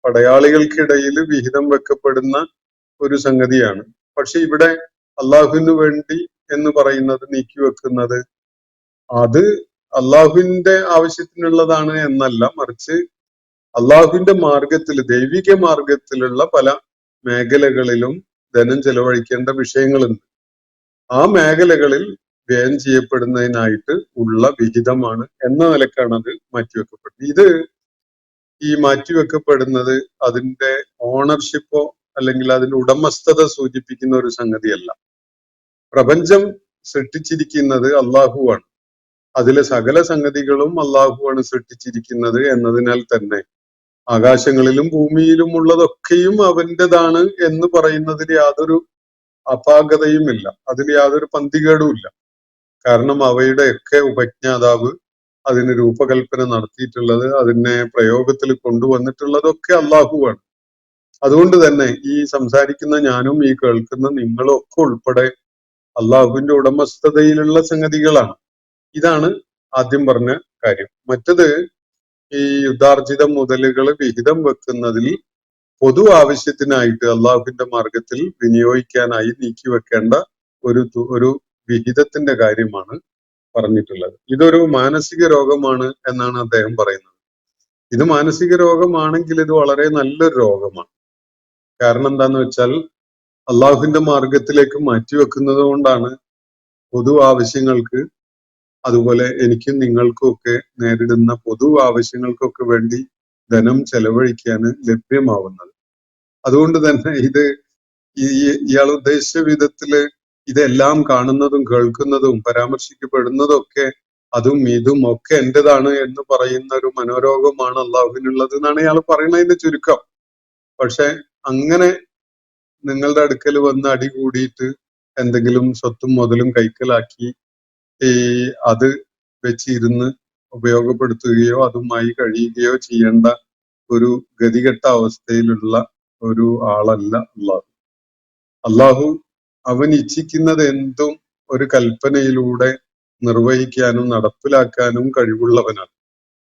പടയാളികൾക്കിടയിൽ വിഹിതം വെക്കപ്പെടുന്ന ഒരു സംഗതിയാണ്. പക്ഷെ ഇവിടെ അള്ളാഹുവിന് വേണ്ടി എന്ന് പറയുന്നത് നീക്കി വെക്കുന്നത് അത് അള്ളാഹുവിന്റെ ആവശ്യത്തിനുള്ളതാണ് എന്നല്ല, മറിച്ച് അള്ളാഹുവിന്റെ മാർഗത്തിൽ, ദൈവിക മാർഗത്തിലുള്ള പല മേഖലകളിലും ധനം ചെലവഴിക്കേണ്ട വിഷയങ്ങളുണ്ട്. ആ മേഖലകളിൽ വ്യയം ചെയ്യപ്പെടുന്നതിനായിട്ട് ഉള്ള വിഹിതമാണ് എന്ന നിലക്കാണ് അത് മാറ്റിവെക്കപ്പെടുന്നത്. ഇത് ഈ മാറ്റിവെക്കപ്പെടുന്നത് അതിന്റെ ഓണർഷിപ്പോ അല്ലെങ്കിൽ അതിന്റെ ഉടമസ്ഥത സൂചിപ്പിക്കുന്ന ഒരു സംഗതിയല്ല. പ്രപഞ്ചം സൃഷ്ടിച്ചിരിക്കുന്നത് അള്ളാഹുവാണ്. അതിലെ സകല സംഗതികളും അള്ളാഹുവാണ് സൃഷ്ടിച്ചിരിക്കുന്നത് എന്നതിനാൽ തന്നെ ആകാശങ്ങളിലും ഭൂമിയിലും ഉള്ളതൊക്കെയും അവന്റേതാണ് എന്ന് പറയുന്നതിൽ യാതൊരു അപാകതയുമില്ല, അതിൽ യാതൊരു പന്തികേടുമില്ല. കാരണം അവയുടെയൊക്കെ ഉപജ്ഞാതാവ്, അതിന് രൂപകൽപ്പന നടത്തിയിട്ടുള്ളത്, അതിനെ പ്രയോഗത്തിൽ കൊണ്ടുവന്നിട്ടുള്ളതൊക്കെ അള്ളാഹുവാണ്. അതുകൊണ്ട് തന്നെ ഈ സംസാരിക്കുന്ന ഞാനും ഈ കേൾക്കുന്ന നിങ്ങളും ഒക്കെ ഉൾപ്പെടെ അള്ളാഹുവിന്റെ ഉടമസ്ഥതയിലുള്ള സംഗതികളാണ്. ഇതാണ് ആദ്യം പറഞ്ഞ കാര്യം. മറ്റത് ഈ യുദ്ധാർജിത മുതലുകൾ വിഹിതം വെക്കുന്നതിൽ പൊതു ആവശ്യത്തിനായിട്ട് അള്ളാഹുവിന്റെ മാർഗത്തിൽ വിനിയോഗിക്കാനായി നീക്കിവെക്കേണ്ട ഒരു വിഹിതത്തിന്റെ കാര്യമാണ് പറഞ്ഞിട്ടുള്ളത്. ഇതൊരു മാനസിക രോഗമാണ് എന്നാണ് അദ്ദേഹം പറയുന്നത്. ഇത് മാനസിക രോഗമാണെങ്കിൽ ഇത് വളരെ നല്ലൊരു രോഗമാണ്. കാരണം എന്താന്ന് വെച്ചാൽ അള്ളാഹുവിന്റെ മാർഗത്തിലേക്ക് മാറ്റിവെക്കുന്നത് കൊണ്ടാണ് പൊതു ആവശ്യങ്ങൾക്ക്, അതുപോലെ എനിക്കും നിങ്ങൾക്കും ഒക്കെ നേരിടുന്ന പൊതു ആവശ്യങ്ങൾക്കൊക്കെ വേണ്ടി ധനം ചെലവഴിക്കാൻ ലഭ്യമാവുന്നത്. അതുകൊണ്ട് തന്നെ ഇത് ഇയാൾ ഉദ്ദേശിച്ച വിധത്തില് ഇതെല്ലാം കാണുന്നതും കേൾക്കുന്നതും പരാമർശിക്കപ്പെടുന്നതും ഒക്കെ അതും ഇതും ഒക്കെ എന്റേതാണ് എന്ന് പറയുന്ന ഒരു മനോരോഗമാണ് അള്ളാഹുവിനുള്ളത് എന്നാണ് ഇയാൾ പറയുന്നതിന്റെ ചുരുക്കം. പക്ഷെ അങ്ങനെ നിങ്ങളുടെ അടുക്കൽ വന്ന് അടി കൂടിയിട്ട് എന്തെങ്കിലും സ്വത്തും മുതലും കൈക്കലാക്കി അത് വെച്ചിരുന്ന് ഉപയോഗപ്പെടുത്തുകയോ അതുമായി കഴിയുകയോ ചെയ്യേണ്ട ഒരു ഗതികെട്ട അവസ്ഥയിലുള്ള ഒരു ആളല്ല അള്ളാഹു. അള്ളാഹു അവൻ ഇച്ഛിക്കുന്നത് എന്തും ഒരു കൽപ്പനയിലൂടെ നിർവഹിക്കാനും നടപ്പിലാക്കാനും കഴിവുള്ളവനാണ്.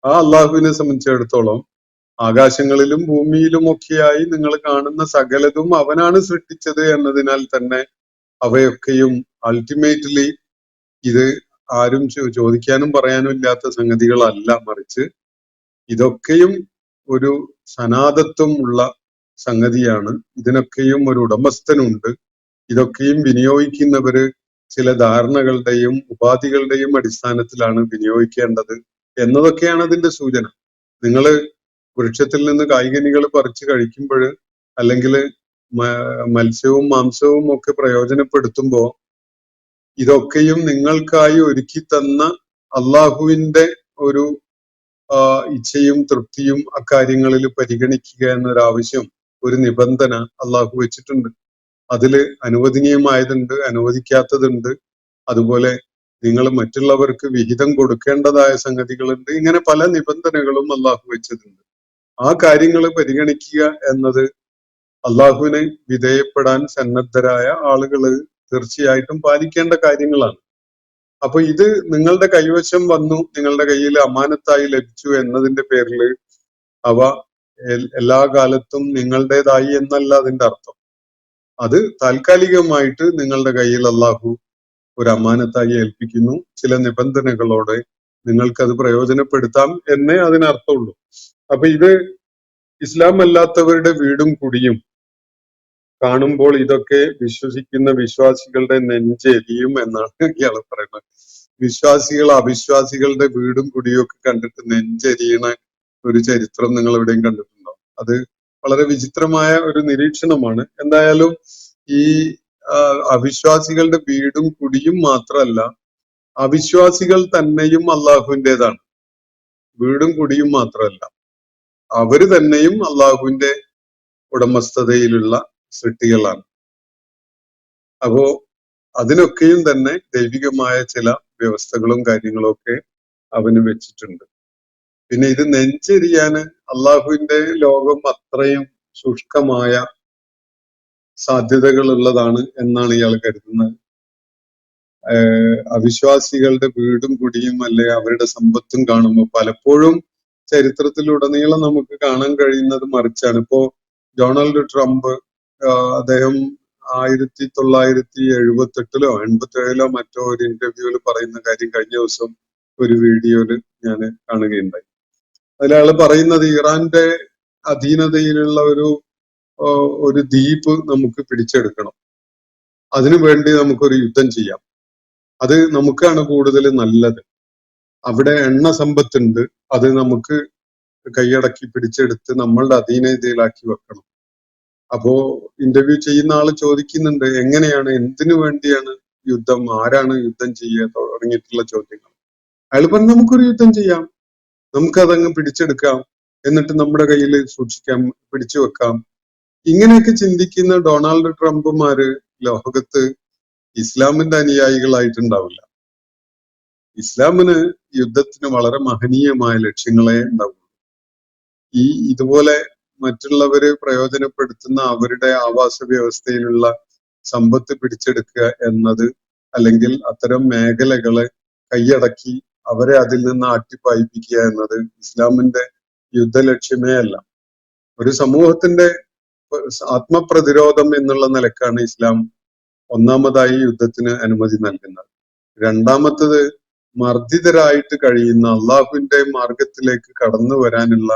ആ അള്ളാഹുവിനെ സംബന്ധിച്ചിടത്തോളം ആകാശങ്ങളിലും ഭൂമിയിലും ഒക്കെയായി നിങ്ങൾ കാണുന്ന സകലതും അവനാണ് സൃഷ്ടിച്ചത് എന്നതിനാൽ തന്നെ അവയൊക്കെയും അൾട്ടിമേറ്റ്ലി ഇത് ആരും ചോദിക്കാനും പറയാനും ഇല്ലാത്ത സംഗതികളല്ല, മറിച്ച് ഇതൊക്കെയും ഒരു സനാതത്വം ഉള്ള സംഗതിയാണ്. ഇതിനൊക്കെയും ഒരു ഉടമസ്ഥനുണ്ട്. ഇതൊക്കെയും വിനിയോഗിക്കുന്നവര് ചില ധാരണകളുടെയും ഉപാധികളുടെയും അടിസ്ഥാനത്തിലാണ് വിനിയോഗിക്കേണ്ടത് എന്നതൊക്കെയാണ് അതിന്റെ സൂചന. നിങ്ങള് വൃക്ഷത്തിൽ നിന്ന് കായ്കനികൾ പറിച്ച് കഴിക്കുമ്പോൾ, അല്ലെങ്കിൽ മത്സ്യവും മാംസവും ഒക്കെ പ്രയോജനപ്പെടുത്തുമ്പോ ഇതൊക്കെയും നിങ്ങൾക്കായി ഒരുക്കി തന്ന അള്ളാഹുവിന്റെ ഒരു ഇച്ഛയും തൃപ്തിയും അക്കാര്യങ്ങളിൽ പരിഗണിക്കുക എന്നൊരാവശ്യം, ഒരു നിബന്ധന അള്ളാഹു വെച്ചിട്ടുണ്ട്. അതില് അനുവദനീയമായതുണ്ട്, അനുവദിക്കാത്തതുണ്ട്. അതുപോലെ നിങ്ങൾ മറ്റുള്ളവർക്ക് വിഹിതം കൊടുക്കേണ്ടതായ സംഗതികളുണ്ട്. ഇങ്ങനെ പല നിബന്ധനകളും അള്ളാഹു വെച്ചതുണ്ട്. ആ കാര്യങ്ങൾ പരിഗണിക്കുക എന്നത് അള്ളാഹുവിനെ വിധേയപ്പെടാൻ സന്നദ്ധരായ ആളുകൾ തീർച്ചയായിട്ടും പാലിക്കേണ്ട കാര്യങ്ങളാണ്. അപ്പൊ ഇത് നിങ്ങളുടെ കൈവശം വന്നു, നിങ്ങളുടെ കയ്യിൽ അമാനത്തായി ലഭിച്ചു എന്നതിന്റെ പേരിൽ അവ എല്ലാ കാലത്തും നിങ്ങളുടേതായി എന്നല്ല അതിന്റെ അർത്ഥം. അത് താൽക്കാലികമായിട്ട് നിങ്ങളുടെ കയ്യിൽ അള്ളാഹു ഒരു അമാനത്തായി ഏൽപ്പിക്കുന്നു. ചില നിബന്ധനകളോടെ നിങ്ങൾക്കത് പ്രയോജനപ്പെടുത്താം എന്നേ അതിനർത്ഥമുള്ളൂ. അപ്പൊ ഇത് ഇസ്ലാം അല്ലാത്തവരുടെ വീടും കുടിയും കാണുമ്പോൾ ഇതൊക്കെ വിശ്വസിക്കുന്ന വിശ്വാസികളുടെ നെഞ്ചെരിയും എന്നാണ് ഇയാൾ പറയുന്നത്. വിശ്വാസികൾ അവിശ്വാസികളുടെ വീടും കുടിയും ഒക്കെ കണ്ടിട്ട് നെഞ്ചെരിയണ ഒരു ചരിത്രം നിങ്ങൾ എവിടെയും കണ്ടിട്ടുണ്ടോ? അത് വളരെ വിചിത്രമായ ഒരു നിരീക്ഷണമാണ്. എന്തായാലും ഈ അവിശ്വാസികളുടെ വീടും കുടിയും മാത്രമല്ല, അവിശ്വാസികൾ തന്നെയും അള്ളാഹുവിൻ്റെതാണ്. വീടും കുടിയും മാത്രമല്ല, അവര് തന്നെയും അള്ളാഹുവിന്റെ ഉടമസ്ഥതയിലുള്ള സൃഷ്ടികളാണ്. അപ്പോ അതിനൊക്കെയും തന്നെ ദൈവികമായ ചില വ്യവസ്ഥകളും കാര്യങ്ങളും ഒക്കെ അവന് വെച്ചിട്ടുണ്ട്. പിന്നെ ഇത് നെഞ്ചെരിയാന് അള്ളാഹുവിന്റെ ലോകം അത്രയും ശുഷ്കമായ സാധ്യതകൾ ഉള്ളതാണ് എന്നാണ് ഇയാൾ കരുതുന്നത്. അവിശ്വാസികളുടെ വീടും കുടിയും അല്ലെ അവരുടെ സമ്പത്തും കാണുമ്പോൾ പലപ്പോഴും ചരിത്രത്തിലുടനീളം നമുക്ക് കാണാൻ കഴിയുന്നത് മറിച്ചാണ്. ഇപ്പോ ഡൊണാൾഡ് ട്രംപ് അദ്ദേഹം 1978 87 മറ്റോ ഒരു ഇന്റർവ്യൂവിൽ പറയുന്ന കാര്യം കഴിഞ്ഞ ദിവസം ഒരു വീഡിയോയില് ഞാൻ കാണുകയുണ്ടായി. അതിലയാള് പറയുന്നത് ഇറാന്റെ അധീനതയിലുള്ള ഒരു ദ്വീപ് നമുക്ക് പിടിച്ചെടുക്കണം, അതിനു വേണ്ടി നമുക്കൊരു യുദ്ധം ചെയ്യാം, അത് നമുക്കാണ് കൂടുതൽ നല്ലത്. അവിടെ എണ്ണ സമ്പത്തുണ്ട്, അത് നമുക്ക് കൈയടക്കി പിടിച്ചെടുത്ത് നമ്മളുടെ അധീനതയിലാക്കി വെക്കണം. അപ്പോ ഇന്റർവ്യൂ ചെയ്യുന്ന ആള് ചോദിക്കുന്നുണ്ട്, എങ്ങനെയാണ്, എന്തിനു വേണ്ടിയാണ് യുദ്ധം, ആരാണ് യുദ്ധം ചെയ്യുക തുടങ്ങിയിട്ടുള്ള ചോദ്യങ്ങൾ. അയാൾ പറഞ്ഞു, നമുക്കൊരു യുദ്ധം ചെയ്യാം, നമുക്കതങ്ങ് പിടിച്ചെടുക്കാം, എന്നിട്ട് നമ്മുടെ കയ്യിൽ സൂക്ഷിക്കാം, പിടിച്ചു വെക്കാം. ഇങ്ങനെയൊക്കെ ചിന്തിക്കുന്ന ഡൊണാൾഡ് ട്രംപുമാര് ലോകത്ത് ഇസ്ലാമിന്റെ അനുയായികളായിട്ടുണ്ടാവില്ല. ഇസ്ലാമിന് യുദ്ധത്തിന് വളരെ മഹനീയമായ ലക്ഷ്യങ്ങളെ ഉണ്ടാവുള്ളൂ. ഇതുപോലെ മറ്റുള്ളവര് പ്രയോജനപ്പെടുത്തുന്ന അവരുടെ ആവാസ വ്യവസ്ഥയിലുള്ള സമ്പത്ത് പിടിച്ചെടുക്കുക എന്നത്, അല്ലെങ്കിൽ അത്തരം മേഖലകളെ കൈയടക്കി അവരെ അതിൽ നിന്ന് ആട്ടിപ്പായിപ്പിക്കുക എന്നത് ഇസ്ലാമിന്റെ യുദ്ധ ലക്ഷ്യമേ അല്ല. ഒരു സമൂഹത്തിന്റെ ആത്മപ്രതിരോധം എന്നുള്ള നിലക്കാണ് ഇസ്ലാം ഒന്നാമതായി യുദ്ധത്തിന് അനുമതി നൽകുന്നത്. രണ്ടാമത്തത് മർദ്ദിതരായിട്ട് കഴിയുന്ന അള്ളാഹുവിന്റെ മാർഗത്തിലേക്ക് കടന്നു വരാനുള്ള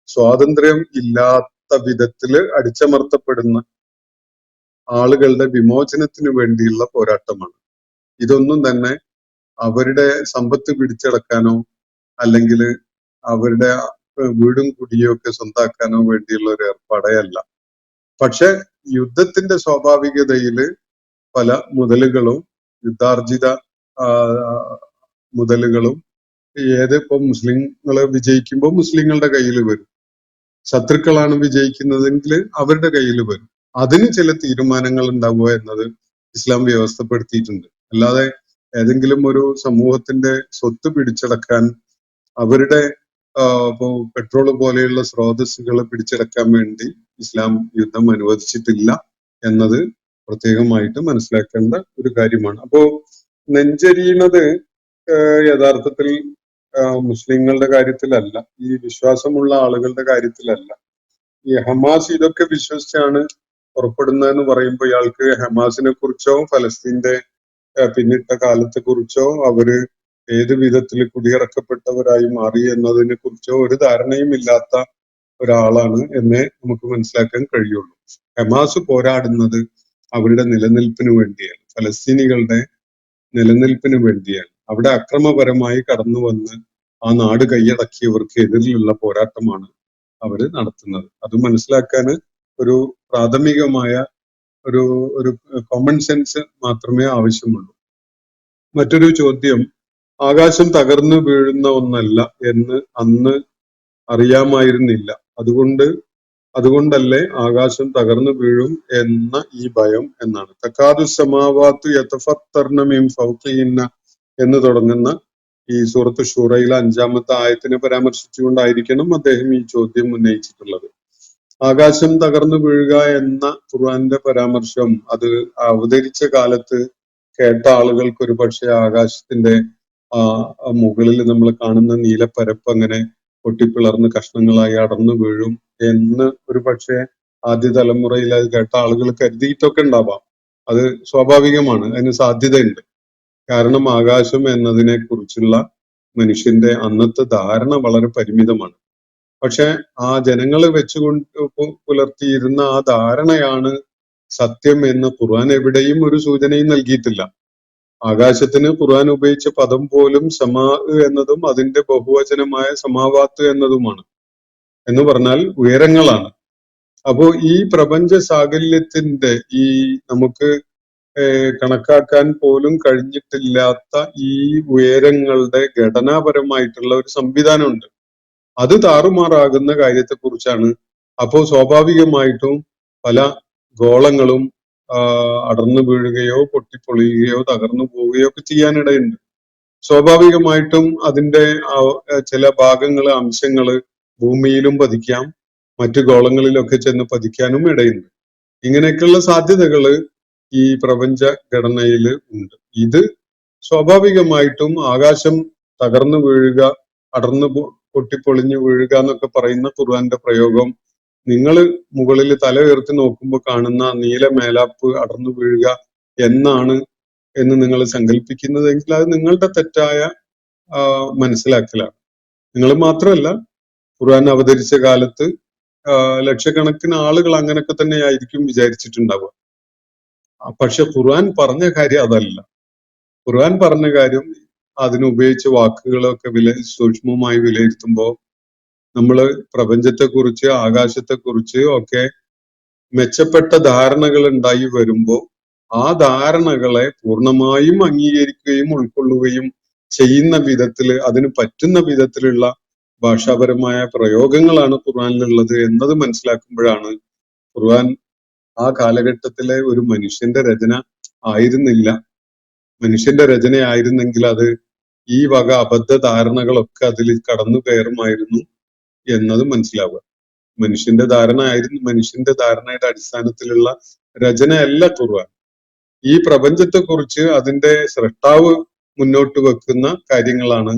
സ്വാതന്ത്ര്യം ഇല്ലാത്ത വിധത്തില് അടിച്ചമർത്തപ്പെടുന്ന ആളുകളുടെ വിമോചനത്തിന് വേണ്ടിയുള്ള പോരാട്ടമാണ്. ഇതൊന്നും തന്നെ അവരുടെ സമ്പത്ത് പിടിച്ചടക്കാനോ അല്ലെങ്കിൽ അവരുടെ വീടും കുടിയും ഒക്കെ സ്വന്താക്കാനോ വേണ്ടിയുള്ള ഒരു ഏർപ്പാടേ. പക്ഷെ യുദ്ധത്തിന്റെ സ്വാഭാവികതയില് പല മുതലുകളും യുദ്ധാർജിത മുതലുകളും ഇപ്പൊ മുസ്ലിങ്ങള് വിജയിക്കുമ്പോൾ മുസ്ലിങ്ങളുടെ കയ്യിൽ വരും, ശത്രുക്കളാണ് വിജയിക്കുന്നതെങ്കിൽ അവരുടെ കയ്യിൽ വരും. അതിന് ചില തീരുമാനങ്ങൾ ഉണ്ടാവുക എന്നത് ഇസ്ലാം വ്യവസ്ഥപ്പെടുത്തിയിട്ടുണ്ട്. അല്ലാതെ ഏതെങ്കിലും ഒരു സമൂഹത്തിന്റെ സ്വത്ത് പിടിച്ചടക്കാൻ, അവരുടെ ഇപ്പോ പെട്രോൾ പോലെയുള്ള സ്രോതസ്സുകൾ പിടിച്ചടക്കാൻ വേണ്ടി ഇസ്ലാം യുദ്ധം അനുവദിച്ചിട്ടില്ല എന്നത് പ്രത്യേകമായിട്ട് മനസ്സിലാക്കേണ്ട ഒരു കാര്യമാണ്. അപ്പോ നെഞ്ചരിയുന്നത് യഥാർത്ഥത്തിൽ മുസ്ലിങ്ങളുടെ കാര്യത്തിലല്ല, ഈ വിശ്വാസമുള്ള ആളുകളുടെ കാര്യത്തിലല്ല. ഈ ഹമാസ് ഇതൊക്കെ വിശ്വസിച്ചാണ് പുറപ്പെടുന്നതെന്ന് പറയുമ്പോൾ ഇയാൾക്ക് ഹമാസിനെ കുറിച്ചോ ഫലസ്തീന്റെ പിന്നിട്ട കാലത്തെ കുറിച്ചോ അവര് ഏത് വിധത്തിൽ കുടിയിറക്കപ്പെട്ടവരായി മാറി എന്നതിനെ കുറിച്ചോ ഒരു ധാരണയും ഇല്ലാത്ത ഒരാളാണ് എന്നേ നമുക്ക് മനസ്സിലാക്കാൻ കഴിയുള്ളൂ. ഹമാസ് പോരാടുന്നത് അവരുടെ നിലനിൽപ്പിന് വേണ്ടിയാണ്, ഫലസ്തീനികളുടെ നിലനിൽപ്പിന് വേണ്ടിയാണ്. അവിടെ അക്രമപരമായി കടന്നു വന്ന് ആ നാട് കൈയടക്കിയവർക്ക് എതിരിലുള്ള പോരാട്ടമാണ് അവര് നടത്തുന്നത്. അത് മനസ്സിലാക്കാൻ ഒരു പ്രാഥമികമായ ഒരു കോമൺ സെൻസ് മാത്രമേ ആവശ്യമുള്ളൂ. മറ്റൊരു ചോദ്യം, ആകാശം തകർന്നു വീഴുന്ന ഒന്നല്ല എന്ന് അന്ന് അറിയാമായിരുന്നില്ല, അതുകൊണ്ടല്ലേ ആകാശം തകർന്നു വീഴും എന്ന ഈ ഭയം എന്നാണ്. തക്കാദു സമാവാത്തു യതഫത്തർന മിൻ ഫൗഖിഹിന്ന എന്ന് തുടങ്ങുന്ന ഈ സൂറത്ത് ഷൂറയിലെ 5-ാമത്തെ ആയത്തിനെ പരാമർശിച്ചുകൊണ്ടായിരിക്കണം അദ്ദേഹം ഈ ചോദ്യം ഉന്നയിച്ചിട്ടുള്ളത്. ആകാശം തകർന്നു വീഴുക എന്ന ഖുർആന്റെ പരാമർശം അത് അവതരിച്ച കാലത്ത് കേട്ട ആളുകൾക്ക് ഒരു പക്ഷേ ആകാശത്തിന്റെ മുകളിൽ നമ്മൾ കാണുന്ന നീലപ്പരപ്പ് അങ്ങനെ പൊട്ടിപ്പിളർന്ന് കഷ്ണങ്ങളായി അടർന്നു വീഴും എന്ന് ഒരു പക്ഷേ ആദ്യ തലമുറയിൽ അത് കേട്ട ആളുകൾ കരുതിയിട്ടൊക്കെ ഉണ്ടാവാം. അത് സ്വാഭാവികമാണ്, അതിന് സാധ്യതയുണ്ട്. കാരണം ആകാശം എന്നതിനെ കുറിച്ചുള്ള മനുഷ്യന്റെ അന്നത്തെ ധാരണ വളരെ പരിമിതമാണ്. പക്ഷെ ആ ജനങ്ങളെ വെച്ചുകൊണ്ട് പുലർത്തിയിരുന്ന ആ ധാരണയാണ് സത്യം എന്ന് ഖുർആൻ എവിടെയും ഒരു സൂചനയും നൽകിയിട്ടില്ല. ആകാശത്തിന് ഖുർആൻ ഉപയോഗിച്ച പദം പോലും സമാ എന്നതും അതിന്റെ ബഹുവചനമായ സമാവാത്ത് എന്നതുമാണ്. എന്ന് പറഞ്ഞാൽ ഉയരങ്ങളാണ്. അപ്പോ ഈ പ്രപഞ്ച സാകല്യത്തിന്റെ ഈ നമുക്ക് കണക്കാക്കാൻ പോലും കഴിഞ്ഞിട്ടില്ലാത്ത ഈ ഉയരങ്ങളുടെ ഘടനാപരമായിട്ടുള്ള ഒരു സംവിധാനമുണ്ട്. അത് താറുമാറാകുന്ന കാര്യത്തെക്കുറിച്ചാണ്. അപ്പോ സ്വാഭാവികമായിട്ടും പല ഗോളങ്ങളും അടർന്നു വീഴുകയോ പൊട്ടിപ്പൊളിയുകയോ തകർന്നു പോവുകയോ ഒക്കെ ചെയ്യാനിടയുണ്ട്. സ്വാഭാവികമായിട്ടും അതിന്റെ ചില ഭാഗങ്ങള് അംശങ്ങള് ഭൂമിയിലും പതിക്കാം, മറ്റു ഗോളങ്ങളിലൊക്കെ ചെന്ന് പതിക്കാനും ഇടയുണ്ട്. ഇങ്ങനെയൊക്കെയുള്ള സാധ്യതകള് ഈ പ്രപഞ്ച ഘടനയിൽ ഉണ്ട്. ഇത് സ്വാഭാവികമായിട്ടും ആകാശം തകർന്നു വീഴുക, അടർന്നു പൊട്ടിപ്പൊളിഞ്ഞു വീഴുക എന്നൊക്കെ പറയുന്ന ഖുർആന്റെ പ്രയോഗം നിങ്ങൾ മുകളിൽ തല ഉയർത്തി നോക്കുമ്പോൾ കാണുന്ന നീല മേലാപ്പ് അടർന്നു വീഴുക എന്നാണ് എന്ന് നിങ്ങൾ സങ്കല്പിക്കുന്നതെങ്കിൽ അത് നിങ്ങളുടെ തെറ്റായ മനസ്സിലാക്കലാണ്. നിങ്ങൾ മാത്രമല്ല, ഖുർആൻ അവതരിച്ച കാലത്ത് ലക്ഷക്കണക്കിന് ആളുകൾ അങ്ങനെയൊക്കെ തന്നെ ആയിരിക്കും വിചാരിച്ചിട്ടുണ്ടാവുക. പക്ഷെ ഖുർആൻ പറഞ്ഞ കാര്യം അതല്ല. ഖുർആൻ പറഞ്ഞ കാര്യം അതിനുപയോഗിച്ച വാക്കുകളൊക്കെ സൂക്ഷ്മമായി വിലയിരുത്തുമ്പോൾ നമ്മള് പ്രപഞ്ചത്തെക്കുറിച്ച് ആകാശത്തെക്കുറിച്ച് ഒക്കെ മെച്ചപ്പെട്ട ധാരണകൾ ഉണ്ടായി വരുമ്പോൾ ആ ധാരണകളെ പൂർണ്ണമായും അംഗീകരിക്കുകയും ഉൾക്കൊള്ളുകയും ചെയ്യുന്ന വിധത്തില് അതിന് പറ്റുന്ന വിധത്തിലുള്ള ഭാഷാപരമായ പ്രയോഗങ്ങളാണ് ഖുർആനിലുള്ളത് എന്നത് മനസ്സിലാക്കുമ്പോഴാണ് ഖുർആൻ ആ കാലഘട്ടത്തിലെ ഒരു മനുഷ്യന്റെ രചന ആയിരുന്നില്ല. മനുഷ്യന്റെ രചനയായിരുന്നെങ്കിൽ അത് ഈ വക അബദ്ധ ധാരണകളൊക്കെ അതിൽ കടന്നു കയറുമായിരുന്നു എന്നത് മനസ്സിലാവുക. മനുഷ്യന്റെ ധാരണയുടെ അടിസ്ഥാനത്തിലുള്ള രചനയല്ല ഖുർആൻ. ഈ പ്രപഞ്ചത്തെക്കുറിച്ച് അതിന്റെ സ്രഷ്ടാവ് മുന്നോട്ട് വെക്കുന്ന കാര്യങ്ങളാണ്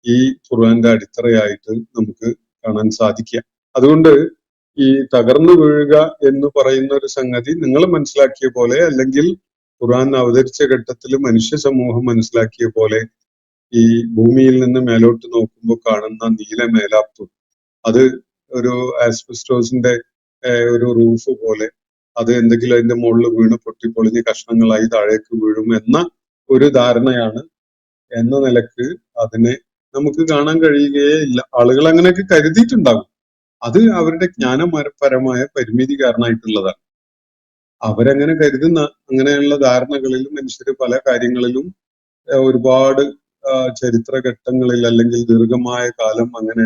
ഈ ഖുർആന്റെ അടിത്തറയായിട്ട് നമുക്ക് കാണാൻ സാധിക്കുക. അതുകൊണ്ട് ഈ തകർന്നു വീഴുക എന്ന് പറയുന്ന ഒരു സംഗതി നിങ്ങൾ മനസ്സിലാക്കിയ പോലെ, അല്ലെങ്കിൽ ഖുർആൻ അവതരിച്ച ഘട്ടത്തിൽ മനുഷ്യ സമൂഹം മനസ്സിലാക്കിയ പോലെ ഈ ഭൂമിയിൽ നിന്ന് മേലോട്ട് നോക്കുമ്പോൾ കാണുന്ന നീല മേലാപ്പ്, അത് ഒരു ആസ്ബസ്റ്റോസിന്റെ ഒരു റൂഫ് പോലെ, അത് എന്തെങ്കിലും അതിന്റെ മുകളിൽ വീണ് പൊട്ടിപ്പൊളിഞ്ഞ് കഷ്ണങ്ങളായി താഴേക്ക് വീഴും എന്ന ഒരു ധാരണയാണ് എന്ന നിലക്ക് അതിനെ നമുക്ക് കാണാൻ കഴിയുകയേ ഇല്ല. ആളുകൾ അങ്ങനെയൊക്കെ കരുതിയിട്ടുണ്ടാകും. അത് അവരുടെ ജ്ഞാനപരമായ പരിമിതി കാരണമായിട്ടുള്ളതാണ്. അവരങ്ങനെ കരുതുന്ന അങ്ങനെയുള്ള ധാരണകളിൽ മനുഷ്യര് പല കാര്യങ്ങളിലും ഒരുപാട് ചരിത്ര ഘട്ടങ്ങളിൽ അല്ലെങ്കിൽ ദീർഘമായ കാലം അങ്ങനെ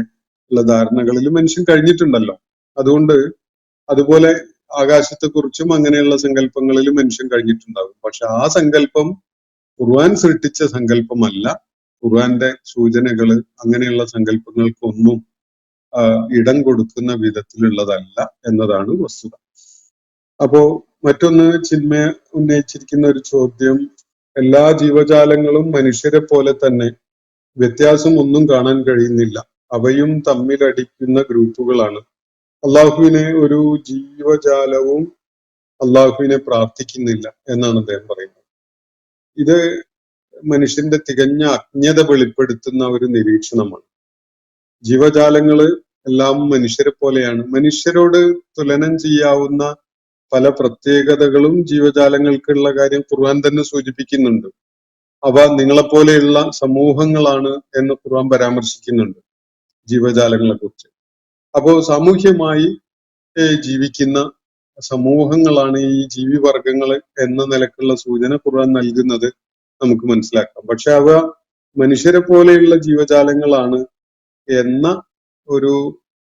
ഉള്ള ധാരണകളിൽ മനുഷ്യൻ കഴിഞ്ഞിട്ടുണ്ടല്ലോ. അതുകൊണ്ട് അതുപോലെ ആകാശത്തെക്കുറിച്ചും അങ്ങനെയുള്ള സങ്കല്പങ്ങളിൽ മനുഷ്യൻ കഴിഞ്ഞിട്ടുണ്ടാകും. പക്ഷെ ആ സങ്കല്പം ഖുർആൻ സൃഷ്ടിച്ച സങ്കല്പമല്ല. ഖുർആന്റെ സൂചനകള് അങ്ങനെയുള്ള സങ്കല്പങ്ങൾക്കൊന്നും ഇടം കൊടുക്കുന്ന വിധത്തിലുള്ളതല്ല എന്നതാണ് വസ്തുത. അപ്പോ മറ്റൊന്ന് ചിന്മയ ഉന്നയിച്ചിരിക്കുന്ന ഒരു ചോദ്യം, എല്ലാ ജീവജാലങ്ങളും മനുഷ്യരെ പോലെ തന്നെ, വ്യത്യാസം ഒന്നും കാണാൻ കഴിയുന്നില്ല, അവയും തമ്മിലടിക്കുന്ന ഗ്രൂപ്പുകളാണ്. അള്ളാഹുവിനെ ഒരു ജീവജാലവും അള്ളാഹുവിനെ പ്രാർത്ഥിക്കുന്നില്ല എന്നാണ് അദ്ദേഹം പറയുന്നത്. ഇത് മനുഷ്യന്റെ തികഞ്ഞ അജ്ഞത വെളിപ്പെടുത്തുന്ന ഒരു നിരീക്ഷണമാണ്. ജീവജാലങ്ങള് എല്ലാം മനുഷ്യരെ പോലെയാണ്. മനുഷ്യരോട് തുലനം ചെയ്യാവുന്ന പല പ്രത്യേകതകളും ജീവജാലങ്ങൾക്കുള്ള കാര്യം ഖുർആൻ തന്നെ സൂചിപ്പിക്കുന്നുണ്ട്. അവ നിങ്ങളെപ്പോലെയുള്ള സമൂഹങ്ങളാണ് എന്ന് ഖുർആൻ പരാമർശിക്കുന്നുണ്ട് ജീവജാലങ്ങളെ കുറിച്ച്. അപ്പോ സാമൂഹ്യമായി ജീവിക്കുന്ന സമൂഹങ്ങളാണ് ഈ ജീവിവർഗങ്ങൾ എന്ന നിലക്കുള്ള സൂചന ഖുർആൻ നൽകുന്നത് നമുക്ക് മനസ്സിലാക്കാം. പക്ഷെ അവ മനുഷ്യരെ പോലെയുള്ള ജീവജാലങ്ങളാണ് എന്ന ഒരു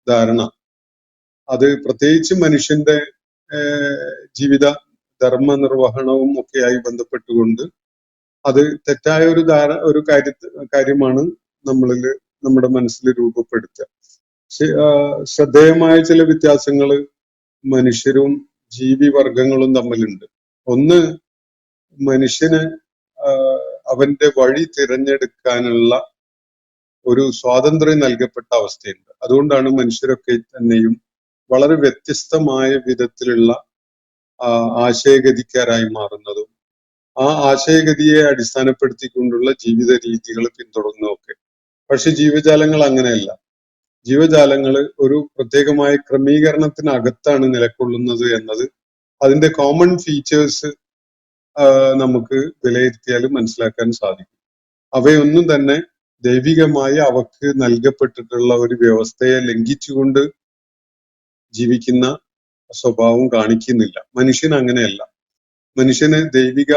ധാരണ, അത് പ്രത്യേകിച്ച് മനുഷ്യന്റെ ജീവിത ധർമ്മ നിർവഹണവും ഒക്കെയായി ബന്ധപ്പെട്ടുകൊണ്ട് അത് തെറ്റായ ഒരു കാര്യമാണ് നമ്മുടെ മനസ്സിൽ രൂപപ്പെടുത്തുക. ശ്രദ്ധേയമായ ചില വ്യത്യാസങ്ങള് മനുഷ്യരും ജീവിവർഗങ്ങളും തമ്മിലുണ്ട്. ഒന്ന്, മനുഷ്യന് അവന്റെ വഴി തിരഞ്ഞെടുക്കാനുള്ള ഒരു സ്വാതന്ത്ര്യം നൽകപ്പെട്ട അവസ്ഥയുണ്ട്. അതുകൊണ്ടാണ് മനുഷ്യരൊക്കെ തന്നെയും വളരെ വ്യത്യസ്തമായ വിധത്തിലുള്ള ആശയഗതിക്കാരായി മാറുന്നതും ആ ആശയഗതിയെ അടിസ്ഥാനപ്പെടുത്തിക്കൊണ്ടുള്ള ജീവിത രീതികൾ പിന്തുടർന്നതൊക്കെ. പക്ഷെ ജീവജാലങ്ങൾ അങ്ങനെയല്ല. ജീവജാലങ്ങൾ ഒരു പ്രത്യേകമായ ക്രമീകരണത്തിനകത്താണ് നിലകൊള്ളുന്നത് എന്നത് അതിന്റെ കോമൺ ഫീച്ചേഴ്സ് നമുക്ക് വിലയിരുത്തിയാലും മനസ്സിലാക്കാൻ സാധിക്കും. അവയൊന്നും തന്നെ ദൈവികമായി അവക്ക് നൽകപ്പെട്ടിട്ടുള്ള ഒരു വ്യവസ്ഥയെ ലംഘിച്ചുകൊണ്ട് ജീവിക്കുന്ന സ്വഭാവം കാണിക്കുന്നില്ല. മനുഷ്യൻ അങ്ങനെയല്ല. മനുഷ്യന് ദൈവിക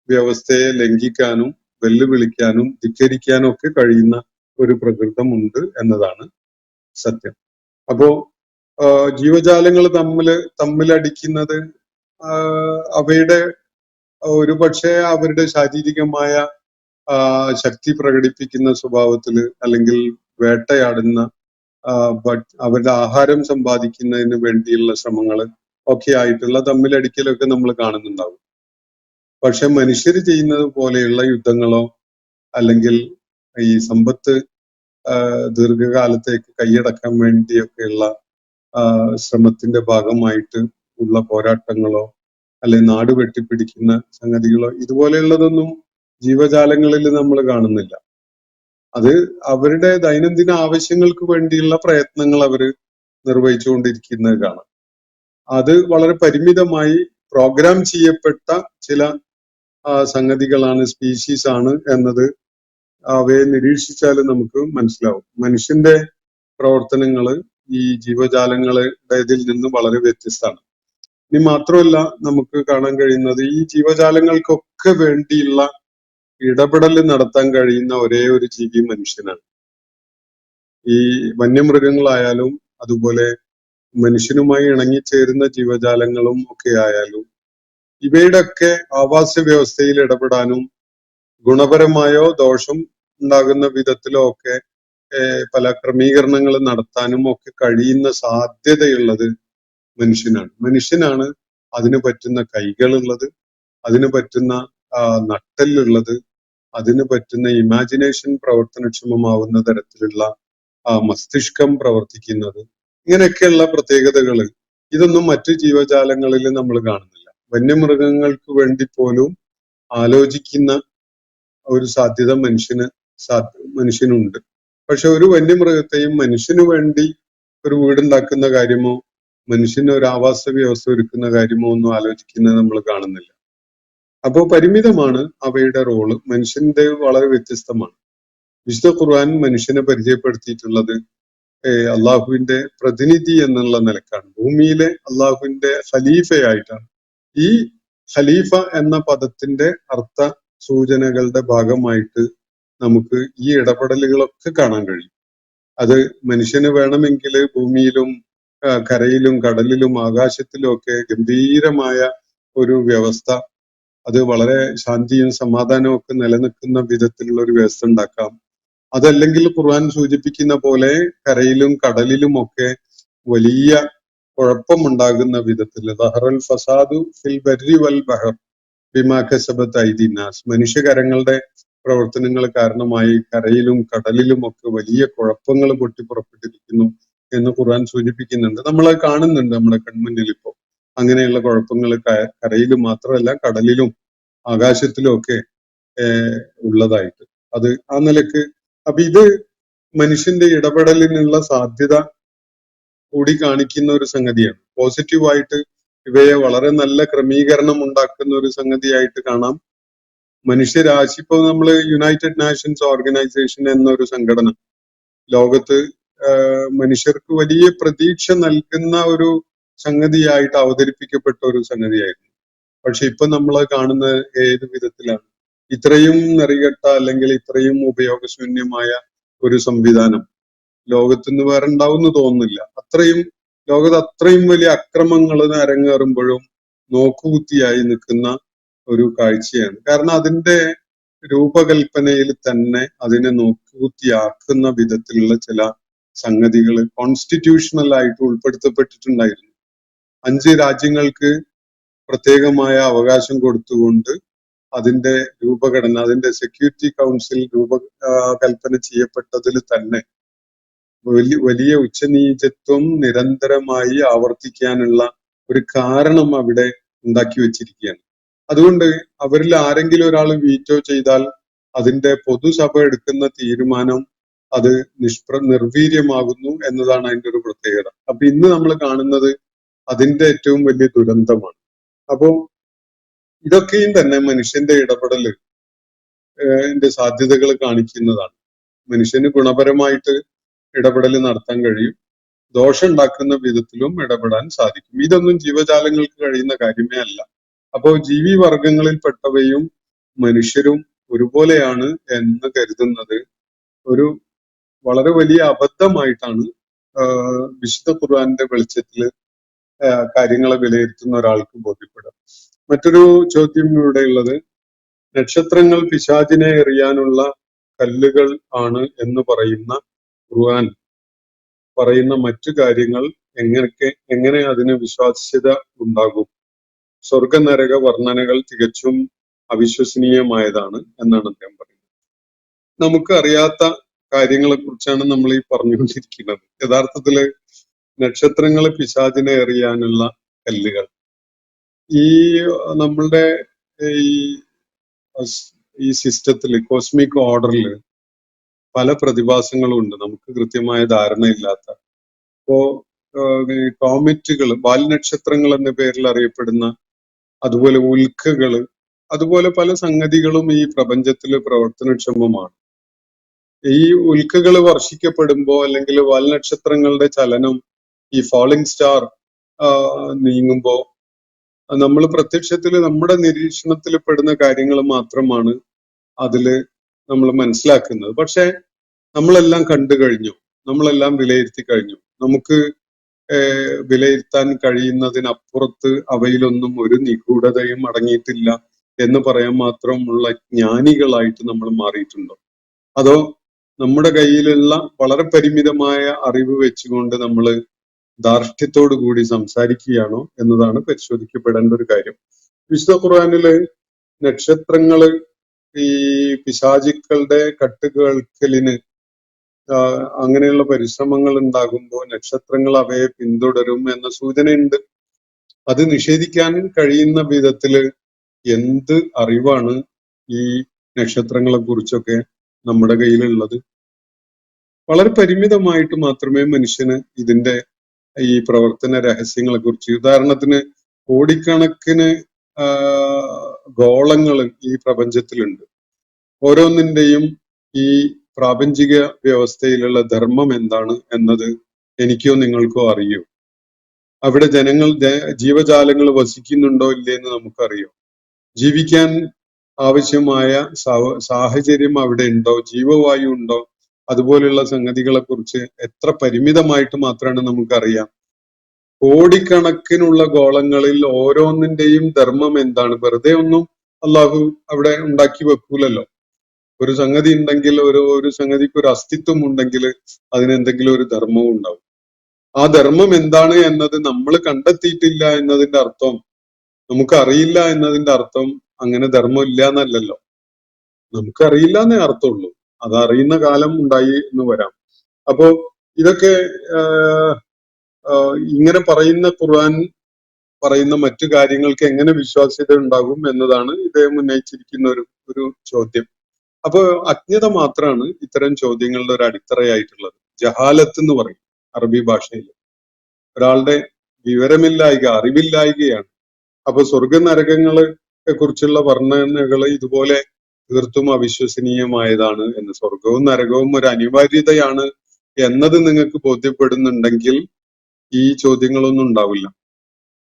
വ്യവസ്ഥയെ ലംഘിക്കാനും വെല്ലുവിളിക്കാനും ധിക്കരിക്കാനും ഒക്കെ കഴിയുന്ന ഒരു പ്രകൃതമുണ്ട് എന്നതാണ് സത്യം. അപ്പോ ജീവജാലങ്ങൾ തമ്മിലടിക്കുന്നത് അവയുടെ ഒരുപക്ഷെ അവരുടെ ശാരീരികമായ ശക്തി പ്രകടിപ്പിക്കുന്ന സ്വഭാവത്തില്, അല്ലെങ്കിൽ വേട്ടയാടുന്ന അവരുടെ ആഹാരം സമ്പാദിക്കുന്നതിന് വേണ്ടിയുള്ള ശ്രമങ്ങള് ഒക്കെ ആയിട്ടുള്ള തമ്മിലടിക്കലൊക്കെ നമ്മൾ കാണുന്നുണ്ടാവും. പക്ഷെ മനുഷ്യര് ചെയ്യുന്നത് പോലെയുള്ള യുദ്ധങ്ങളോ അല്ലെങ്കിൽ ഈ സമ്പത്ത് ദീർഘകാലത്തേക്ക് കൈയടക്കാൻ വേണ്ടിയൊക്കെയുള്ള ശ്രമത്തിന്റെ ഭാഗമായിട്ട് ഉള്ള പോരാട്ടങ്ങളോ അല്ലെങ്കിൽ നാട് വെട്ടിപ്പിടിക്കുന്ന സംഗതികളോ ഇതുപോലെയുള്ളതൊന്നും ജീവജാലങ്ങളിൽ നമ്മൾ കാണുന്നില്ല. അത് അവരുടെ ദൈനംദിന ആവശ്യങ്ങൾക്ക് വേണ്ടിയുള്ള പ്രയത്നങ്ങൾ അവര് നിർവഹിച്ചുകൊണ്ടിരിക്കുന്നത് കാണാം. അത് വളരെ പരിമിതമായി പ്രോഗ്രാം ചെയ്യപ്പെട്ട ചില സംഗതികളാണ്, സ്പീഷീസ് ആണ് എന്നത് അവയെ നിരീക്ഷിച്ചാൽ നമുക്ക് മനസ്സിലാവും. മനുഷ്യന്റെ പ്രവർത്തനങ്ങള് ഈ ജീവജാലങ്ങളുടേതിൽ നിന്ന് വളരെ വ്യത്യസ്തമാണ്. ഇനി മാത്രമല്ല നമുക്ക് കാണാൻ കഴിയുന്നത് ഈ ജീവജാലങ്ങൾക്കൊക്കെ വേണ്ടിയുള്ള ഇടപെടൽ നടത്താൻ കഴിയുന്ന ഒരേ ഒരു ജീവി മനുഷ്യനാണ്. ഈ വന്യമൃഗങ്ങളായാലും അതുപോലെ മനുഷ്യനുമായി ഇണങ്ങിച്ചേരുന്ന ജീവജാലങ്ങളും ഒക്കെ ആയാലും ഇവയുടെയൊക്കെ ആവാസ വ്യവസ്ഥയിൽ ഇടപെടാനും ഗുണപരമായോ ദോഷം ഉണ്ടാകുന്ന വിധത്തിലോ ഒക്കെ പല ക്രമീകരണങ്ങൾ നടത്താനും ഒക്കെ കഴിയുന്ന സാധ്യതയുള്ളത് മനുഷ്യനാണ്. അതിന് പറ്റുന്ന കൈകളുള്ളത്, അതിന് പറ്റുന്ന നട്ടെല്ലുള്ളത്, അതിന് പറ്റുന്ന ഇമാജിനേഷൻ പ്രവർത്തനക്ഷമമാവുന്ന തരത്തിലുള്ള മസ്തിഷ്കം പ്രവർത്തിക്കുന്നത്, ഇങ്ങനെയൊക്കെയുള്ള പ്രത്യേകതകൾ ഇതൊന്നും മറ്റു ജീവജാലങ്ങളിൽ നമ്മൾ കാണുന്നില്ല. വന്യമൃഗങ്ങൾക്ക് വേണ്ടി പോലും ആലോചിക്കുന്ന ഒരു സാധ്യത മനുഷ്യനുണ്ട്. പക്ഷെ ഒരു വന്യമൃഗത്തെയും മനുഷ്യന് വേണ്ടി ഒരു വീടുണ്ടാക്കുന്ന കാര്യമോ മനുഷ്യന് ഒരു ആവാസ വ്യവസ്ഥ ഒരുക്കുന്ന കാര്യമോ ഒന്നും ആലോചിക്കുന്നത് നമ്മൾ കാണുന്നില്ല. അപ്പോൾ പരിമിതമാണ് അവയുടെ റോള്. മനുഷ്യന്റെ വളരെ വ്യത്യസ്തമാണ്. വിശുദ്ധ ഖുർആൻ മനുഷ്യനെ പരിചയപ്പെടുത്തിയിട്ടുള്ളത് അള്ളാഹുവിന്റെ പ്രതിനിധി എന്നുള്ള നിലക്കാണ്. ഭൂമിയിലെ അള്ളാഹുവിന്റെ ഖലീഫയായിട്ടാണ്. ഈ ഖലീഫ എന്ന പദത്തിന്റെ അർത്ഥ സൂചനകളുടെ ഭാഗമായിട്ട് നമുക്ക് ഈ ഇടപെടലുകളൊക്കെ കാണാൻ കഴിയും. അത് മനുഷ്യന് വേണമെങ്കിൽ ഭൂമിയിലും കരയിലും കടലിലും ആകാശത്തിലും ഒക്കെ ഗംഭീരമായ ഒരു വ്യവസ്ഥ, അത് വളരെ ശാന്തിയും സമാധാനവും ഒക്കെ നിലനിൽക്കുന്ന വിധത്തിലുള്ള ഒരു വ്യവസ്ഥ ഉണ്ടാക്കാം. അതല്ലെങ്കിൽ ഖുർആൻ സൂചിപ്പിക്കുന്ന പോലെ കരയിലും കടലിലും ഒക്കെ വലിയ കുഴപ്പമുണ്ടാകുന്ന വിധത്തിൽ ദഹറൽ ഫസാദു ഫിൽ ബർരി വൽ ബഹർ ബിമാ കസബത് ഐദിൻ നാസ്, മനുഷ്യകരങ്ങളുടെ പ്രവർത്തനങ്ങൾ കാരണമായി കരയിലും കടലിലും ഒക്കെ വലിയ കുഴപ്പങ്ങൾ പൊട്ടിപ്പുറപ്പെട്ടിരിക്കുന്നു എന്ന് ഖുർആൻ സൂചിപ്പിക്കുന്നുണ്ട്. നമ്മളത് കാണുന്നുണ്ട് നമ്മുടെ കൺമുന്നിൽ ഇപ്പോൾ. അങ്ങനെയുള്ള കുഴപ്പങ്ങൾ കരയിലും മാത്രമല്ല കടലിലും ആകാശത്തിലും ഒക്കെ ഉള്ളതായിട്ട്. അത് ആ നിലക്ക് അപ്പൊ ഇത് മനുഷ്യന്റെ ഇടപെടലിനുള്ള സാധ്യത കൂടി കാണിക്കുന്ന ഒരു സംഗതിയാണ്. പോസിറ്റീവായിട്ട് ഇവയെ വളരെ നല്ല ക്രമീകരണം ഉണ്ടാക്കുന്ന ഒരു സംഗതിയായിട്ട് കാണാം. മനുഷ്യരാശി ഇപ്പൊ നമ്മള് യുണൈറ്റഡ് നാഷൻസ് ഓർഗനൈസേഷൻ എന്നൊരു സംഘടന ലോകത്ത് മനുഷ്യർക്ക് വലിയ പ്രതീക്ഷ നൽകുന്ന ഒരു സംഗതിയായിട്ട് അവതരിപ്പിക്കപ്പെട്ട ഒരു സംഗതിയായിരുന്നു. പക്ഷെ ഇപ്പൊ നമ്മൾ കാണുന്ന ഏത് വിധത്തിലാണ്? ഇത്രയും നെറികെട്ട അല്ലെങ്കിൽ ഇത്രയും ഉപയോഗശൂന്യമായ ഒരു സംവിധാനം ലോകത്തുനിന്ന് വേറെ ഉണ്ടാവുമെന്ന് തോന്നുന്നില്ല. ലോകത്ത് അത്രയും വലിയ അക്രമങ്ങൾ അരങ്ങേറുമ്പോഴും നോക്കുകുത്തിയായി നിൽക്കുന്ന ഒരു കാഴ്ചയാണ്. കാരണം അതിന്റെ രൂപകൽപ്പനയിൽ തന്നെ അതിനെ നോക്കുകുത്തിയാക്കുന്ന വിധത്തിലുള്ള ചില സംഗതികൾ കോൺസ്റ്റിറ്റ്യൂഷണൽ ആയിട്ട് ഉൾപ്പെടുത്തപ്പെട്ടിട്ടുണ്ടായിരുന്നു. 5 രാജ്യങ്ങൾക്ക് പ്രത്യേകമായ അവകാശം കൊടുത്തുകൊണ്ട് അതിന്റെ രൂപഘടന, അതിന്റെ സെക്യൂരിറ്റി കൗൺസിൽ രൂപകൽപ്പന ചെയ്യപ്പെട്ടതിൽ തന്നെ വലിയ ഉച്ചനീചത്വം നിരന്തരമായി ആവർത്തിക്കാനുള്ള ഒരു കാരണം അവിടെ ഉണ്ടാക്കി വെച്ചിരിക്കുകയാണ്. അതുകൊണ്ട് അവരിൽ ആരെങ്കിലും ഒരാൾ വീറ്റോ ചെയ്താൽ അതിന്റെ പൊതുസഭ എടുക്കുന്ന തീരുമാനം അത് നിർവീര്യമാകുന്നു എന്നതാണ് അതിന്റെ ഒരു പ്രത്യേകത. അപ്പൊ ഇന്ന് നമ്മൾ കാണുന്നത് അതിന്റെ ഏറ്റവും വലിയ ദുരന്തമാണ്. അപ്പോ ഇതൊക്കെയും തന്നെ മനുഷ്യന്റെ ഇടപെടല് സാധ്യതകൾ കാണിക്കുന്നതാണ്. മനുഷ്യന് ഗുണപരമായിട്ട് ഇടപെടൽ നടത്താൻ കഴിയും, ദോഷം ഉണ്ടാക്കുന്ന വിധത്തിലും ഇടപെടാൻ സാധിക്കും. ഇതൊന്നും ജീവജാലങ്ങൾക്ക് കഴിയുന്ന കാര്യമേ അല്ല. അപ്പോ ജീവി വർഗങ്ങളിൽപ്പെട്ടവയും മനുഷ്യരും ഒരുപോലെയാണ് എന്ന് കരുതുന്നത് ഒരു വളരെ വലിയ അബദ്ധമായിട്ടാണ് വിശുദ്ധ ഖുർആന്റെ വെളിച്ചത്തിൽ കാര്യങ്ങളെ വിലയിരുത്തുന്ന ഒരാൾക്ക് ബോധ്യപ്പെടുക. മറ്റൊരു ചോദ്യം ഇവിടെയുള്ളത്, നക്ഷത്രങ്ങൾ പിശാചിനെ എറിയാനുള്ള കല്ലുകൾ ആണ് എന്ന് പറയുന്ന ഖുർആൻ പറയുന്ന മറ്റു കാര്യങ്ങൾ എങ്ങനെ അതിന് വിശ്വാസ്യത ഉണ്ടാകും? സ്വർഗനരക വർണ്ണനകൾ തികച്ചും അവിശ്വസനീയമായതാണ് എന്നാണ് അദ്ദേഹം പറയുന്നത്. നമുക്ക് അറിയാത്ത കാര്യങ്ങളെ കുറിച്ചാണ് നമ്മൾ ഈ പറഞ്ഞുകൊണ്ടിരിക്കുന്നത്. യഥാർത്ഥത്തില് നക്ഷത്രങ്ങളെ പിശാചിനെ എറിയാനുള്ള കല്ലുകൾ ഈ നമ്മളുടെ ഈ സിസ്റ്റത്തില് കോസ്മിക് ഓർഡറിൽ പല പ്രതിഭാസങ്ങളും ഉണ്ട്, നമുക്ക് കൃത്യമായ ധാരണയില്ലാത്ത. ഇപ്പോ കോമറ്റുകൾ, വാൽനക്ഷത്രങ്ങൾ എന്ന പേരിൽ അറിയപ്പെടുന്ന, അതുപോലെ ഉൽക്കകള്, അതുപോലെ പല സംഗതികളും ഈ പ്രപഞ്ചത്തില് പ്രവർത്തനക്ഷമമാണ്. ഈ ഉൽക്കകൾ വർഷിക്കപ്പെടുമ്പോ അല്ലെങ്കിൽ വാൽനക്ഷത്രങ്ങളുടെ ചലനം, ഈ ഫാളിംഗ് സ്റ്റാർ നീങ്ങുമ്പോ നമ്മൾ പ്രത്യക്ഷത്തിൽ നമ്മുടെ നിരീക്ഷണത്തിൽ പെടുന്ന കാര്യങ്ങൾ മാത്രമാണ് അതില് നമ്മൾ മനസ്സിലാക്കുന്നത്. പക്ഷെ നമ്മളെല്ലാം കണ്ടു കഴിഞ്ഞു, നമ്മളെല്ലാം വിലയിരുത്തി കഴിഞ്ഞു. നമുക്ക് വിലയിരുത്താൻ കഴിയുന്നതിനപ്പുറത്ത് അവയിലൊന്നും ഒരു നിഗൂഢതയും അടങ്ങിയിട്ടില്ല എന്ന് പറയാൻ മാത്രമുള്ള ജ്ഞാനികളായിട്ട് നമ്മൾ മാറിയിട്ടുണ്ടോ? അതോ നമ്മുടെ കയ്യിലുള്ള വളരെ പരിമിതമായ അറിവ് വെച്ചുകൊണ്ട് നമ്മൾ ധാർഷ്ട്യത്തോടു കൂടി സംസാരിക്കുകയാണോ എന്നതാണ് പരിശോധിക്കപ്പെടേണ്ട ഒരു കാര്യം. വിശുദ്ധ ഖുർആനില് നക്ഷത്രങ്ങള് ഈ പിശാചുക്കളുടെ കട്ടുകേൾക്കലിന് അങ്ങനെയുള്ള പരിശ്രമങ്ങൾ ഉണ്ടാകുമ്പോൾ നക്ഷത്രങ്ങൾ അവയെ പിന്തുടരും എന്ന സൂചനയുണ്ട്. അത് നിഷേധിക്കാൻ കഴിയുന്ന വിധത്തില് എന്ത് അറിവാണ് ഈ നക്ഷത്രങ്ങളെ കുറിച്ചൊക്കെ നമ്മുടെ കയ്യിലുള്ളത്? വളരെ പരിമിതമായിട്ട് മാത്രമേ മനുഷ്യന് ഇതിന്റെ ഈ പ്രവർത്തന രഹസ്യങ്ങളെ കുറിച്ച്, ഉദാഹരണത്തിന് കോടിക്കണക്കിന് ഗോളങ്ങൾ ഈ പ്രപഞ്ചത്തിലുണ്ട്. ഓരോന്നിന്റെയും ഈ പ്രാപഞ്ചിക വ്യവസ്ഥയിലുള്ള ധർമ്മം എന്താണ് എന്നത് എനിക്കോ നിങ്ങൾക്കോ അറിയോ? അവിടെ ജീവജാലങ്ങൾ വസിക്കുന്നുണ്ടോ ഇല്ലേ എന്ന് നമുക്കറിയോ? ജീവിക്കാൻ ആവശ്യമായ സാഹചര്യം അവിടെ ഉണ്ടോ? ജീവവായു ഉണ്ടോ? അതുപോലെയുള്ള സംഗതികളെ കുറിച്ച് എത്ര പരിമിതമായിട്ട് മാത്രമാണ് നമുക്കറിയാം. കോടിക്കണക്കിനുള്ള ഗോളങ്ങളിൽ ഓരോന്നിന്റെയും ധർമ്മം എന്താണ്? വെറുതെ ഒന്നും അള്ളാഹു അവിടെ ഉണ്ടാക്കി വെക്കൂലല്ലോ. ഒരു സംഗതി ഉണ്ടെങ്കിൽ, ഒരു സംഗതിക്ക് ഒരു അസ്തിത്വം ഉണ്ടെങ്കിൽ അതിനെന്തെങ്കിലും ഒരു ധർമ്മവും ഉണ്ടാവും. ആ ധർമ്മം എന്താണ് എന്നത് നമ്മൾ കണ്ടെത്തിയിട്ടില്ല എന്നതിന്റെ അർത്ഥം, നമുക്കറിയില്ല എന്നതിന്റെ അർത്ഥം അങ്ങനെ ധർമ്മം ഇല്ല എന്നല്ലല്ലോ. നമുക്കറിയില്ല എന്നേ അർത്ഥമുള്ളൂ. അത് അറിയുന്ന കാലം ഉണ്ടായി എന്ന് വരാം. അപ്പോ ഇതൊക്കെ ഇങ്ങനെ പറയുന്ന ഖുർആൻ പറയുന്ന മറ്റു കാര്യങ്ങൾക്ക് എങ്ങനെ വിശ്വാസ്യത ഉണ്ടാകും എന്നതാണ് ഇദ്ദേഹം ഉന്നയിച്ചിരിക്കുന്ന ഒരു ചോദ്യം. അപ്പോ അജ്ഞത മാത്രമാണ് ഇത്തരം ചോദ്യങ്ങളുടെ ഒരു അടിത്തറയായിട്ടുള്ളത്. ജഹാലത്ത് എന്ന് പറയും അറബി ഭാഷയിൽ. ഒരാളുടെ വിവരമില്ലായ്ക, അറിവില്ലായ്കയാണ്. അപ്പൊ സ്വർഗ നരകങ്ങളെ കുറിച്ചുള്ള വർണ്ണനകൾ ഇതുപോലെ തീർത്തും അവിശ്വസനീയമായതാണ് എന്ന്. സ്വർഗവും നരകവും ഒരു അനിവാര്യതയാണ് എന്നത് നിങ്ങൾക്ക് ബോധ്യപ്പെടുന്നുണ്ടെങ്കിൽ ഈ ചോദ്യങ്ങളൊന്നും ഉണ്ടാവില്ല.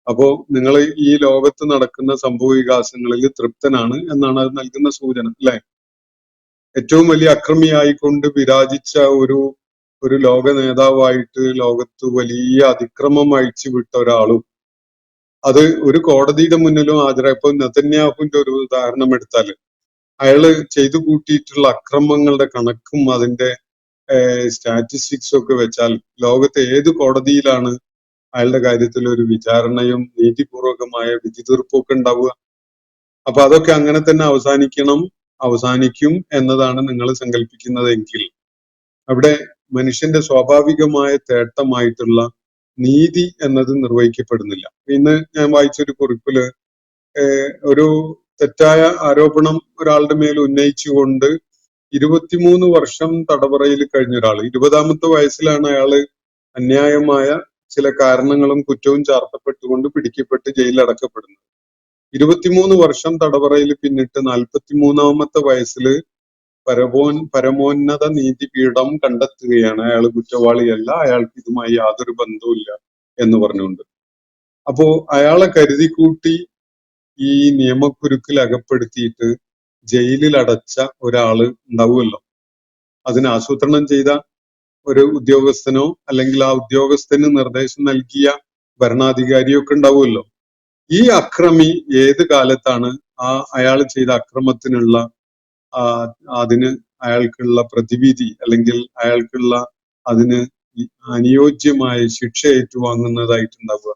അപ്പോ നിങ്ങൾ ഈ ലോകത്ത് നടക്കുന്ന സംഭവ വികാസങ്ങളിൽ തൃപ്തനാണ് എന്നാണ് അത് നൽകുന്ന സൂചന, അല്ലെ? ഏറ്റവും വലിയ അക്രമിയായിക്കൊണ്ട് വിരാജിച്ച ഒരു ലോക നേതാവായിട്ട് ലോകത്ത് വലിയ അതിക്രമം അഴിച്ചു വിട്ട ഒരാളും അത് ഒരു കോടതിയുടെ മുന്നിലും ഹാജരായപ്പോ നെതന്യാഹുവിന്റെ ഒരു ഉദാഹരണം എടുത്താല് അയാള് ചെയ്തു കൂട്ടിയിട്ടുള്ള അക്രമങ്ങളുടെ കണക്കും അതിന്റെ സ്റ്റാറ്റിസ്റ്റിക്സും ഒക്കെ വെച്ചാൽ ലോകത്തെ ഏത് കോടതിയിലാണ് അയാളുടെ കാര്യത്തിൽ ഒരു വിചാരണയും നീതിപൂർവകമായ വിധി തീർപ്പും ഒക്കെ ഉണ്ടാവുക? അപ്പൊ അതൊക്കെ അങ്ങനെ തന്നെ അവസാനിക്കും എന്നതാണ് നിങ്ങൾ സങ്കല്പിക്കുന്നതെങ്കിൽ അവിടെ മനുഷ്യന്റെ സ്വാഭാവികമായ തേട്ടമായിട്ടുള്ള നീതി എന്നത് നിർവഹിക്കപ്പെടുന്നില്ല. ഇന്ന് ഞാൻ വായിച്ചൊരു കുറിപ്പില് ഒരു തെറ്റായ ആരോപണം ഒരാളുടെ മേൽ ഉന്നയിച്ചുകൊണ്ട് 23 വർഷം തടവറയിൽ കഴിഞ്ഞ ഒരാൾ, 20ാമത്തെ വയസ്സിലാണ് അയാള് അന്യായമായ ചില കാരണങ്ങളും കുറ്റവും ചാർത്തപ്പെട്ടുകൊണ്ട് പിടിക്കപ്പെട്ട് ജയിലിൽ അടക്കപ്പെടുന്നത്. 23 വർഷം തടവറയിൽ പിന്നിട്ട് 43ാമത്തെ വയസ്സിൽ പരമോന്നത നീതിപീഠം കണ്ടെത്തുകയാണ് അയാൾ കുറ്റവാളിയല്ല, അയാൾക്ക് ഇതുമായി യാതൊരു ബന്ധവുമില്ല എന്ന് പറഞ്ഞുകൊണ്ട്. അപ്പോ അയാളെ കരുതിക്കൂട്ടി ഈ നിയമക്കുരുക്കിൽ അകപ്പെടുത്തിയിട്ട് ജയിലിൽ അടച്ച ഒരാള് ഉണ്ടാവുമല്ലോ. അതിന് ആസൂത്രണം ചെയ്ത ഒരു ഉദ്യോഗസ്ഥനോ അല്ലെങ്കിൽ ആ ഉദ്യോഗസ്ഥന് നിർദ്ദേശം നൽകിയ ഭരണാധികാരിയോ ഒക്കെ ഉണ്ടാവുമല്ലോ. ഈ അക്രമി ഏത് കാലത്താണ് അയാൾ ചെയ്ത അക്രമത്തിനുള്ള അതിന് അയാൾക്കുള്ള പ്രതിവിധി അല്ലെങ്കിൽ അയാൾക്കുള്ള അതിന് അനുയോജ്യമായ ശിക്ഷ ഏറ്റുവാങ്ങുന്നതായിട്ടുണ്ടാവുക?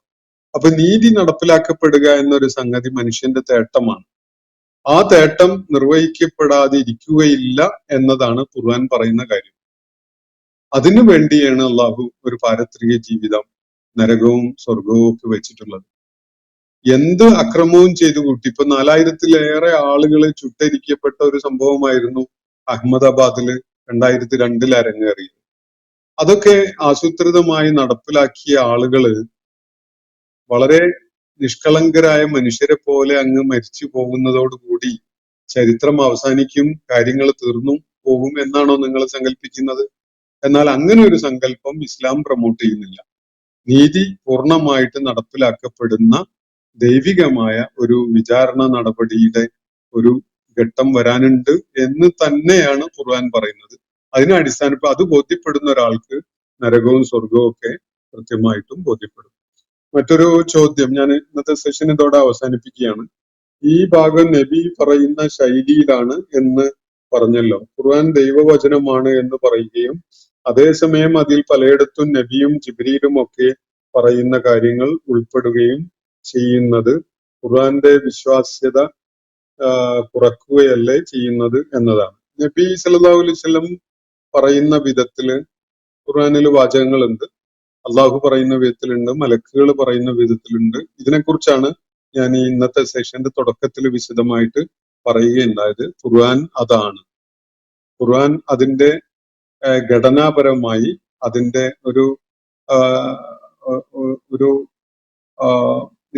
അപ്പൊ നീതി നടപ്പിലാക്കപ്പെടുക എന്നൊരു സംഗതി മനുഷ്യന്റെ തേട്ടമാണ്. ആ തേട്ടം നിർവഹിക്കപ്പെടാതിരിക്കുകയില്ല എന്നതാണ് ഖുർആൻ പറയുന്ന കാര്യം. അതിനു വേണ്ടിയാണ് അള്ളാഹു ഒരു പാരത്രിക ജീവിതം, നരകവും സ്വർഗവും ഒക്കെ വെച്ചിട്ടുള്ളത്. എന്ത് അക്രമവും ചെയ്തു കൂട്ടി. ഇപ്പൊ 4000-ലേറെ ആളുകൾ ചുട്ടരിക്കപ്പെട്ട ഒരു സംഭവമായിരുന്നു അഹമ്മദാബാദില് 2002 അരങ്ങേറിയത്. അതൊക്കെ ആസൂത്രിതമായി നടപ്പിലാക്കിയ ആളുകള് വളരെ നിഷ്കളങ്കരായ മനുഷ്യരെ പോലെ അങ്ങ് മരിച്ചു പോകുന്നതോടുകൂടി ചരിത്രം അവസാനിക്കും, കാര്യങ്ങൾ തീർന്നു പോകും എന്നാണോ നിങ്ങൾ സങ്കല്പിക്കുന്നത്? എന്നാൽ അങ്ങനെ ഒരു സങ്കല്പം ഇസ്ലാം പ്രൊമോട്ട് ചെയ്യുന്നില്ല. നീതി പൂർണ്ണമായിട്ട് നടപ്പിലാക്കപ്പെടുന്ന ദൈവികമായ ഒരു വിചാരണ നടപടിയുടെ ഒരു ഘട്ടം വരാനുണ്ട് എന്ന് തന്നെയാണ് ഖുർആൻ പറയുന്നത്. അതിനെ അടിസ്ഥാനത്തിൽ അത് ബോധ്യപ്പെടുന്ന ഒരാൾക്ക് നരകവും സ്വർഗവും ഒക്കെ കൃത്യമായിട്ടും ബോധ്യപ്പെടും. മറ്റൊരു ചോദ്യം, ഞാൻ ഇന്നത്തെ സെഷൻ ഇതോടെ അവസാനിപ്പിക്കുകയാണ്. ഈ ഭാഗം നബി പറയുന്ന ശൈലിയിലാണ് എന്ന് പറഞ്ഞല്ലോ. ഖുർആൻ ദൈവവചനമാണ് എന്ന് പറയുകയും അതേസമയം അതിൽ പലയിടത്തും നബിയും ജിബ്രീലും ഒക്കെ പറയുന്ന കാര്യങ്ങൾ ഉൾപ്പെടുകയും ചെയ്യുന്നത് ഖുർആന്റെ വിശ്വാസ്യത കുറക്കുകയല്ലേ ചെയ്യുന്നത് എന്നതാണ്. നബി സല്ലല്ലാഹു അലൈഹി വസല്ലം പറയുന്ന വിധത്തില് ഖുർആനിൽ വാചകങ്ങളുണ്ട്, അള്ളാഹു പറയുന്ന വിധത്തിലുണ്ട്, മലക്കുകൾ പറയുന്ന വിധത്തിലുണ്ട്. ഇതിനെക്കുറിച്ചാണ് ഞാൻ ഈ ഇന്നത്തെ സെഷന്റെ തുടക്കത്തിൽ വിശദമായിട്ട് പറയുകയുണ്ടായത്. ഖുർആൻ അതാണ്. ഖുർആൻ അതിന്റെ ഘടനാപരമായി അതിന്റെ ഒരു ഒരു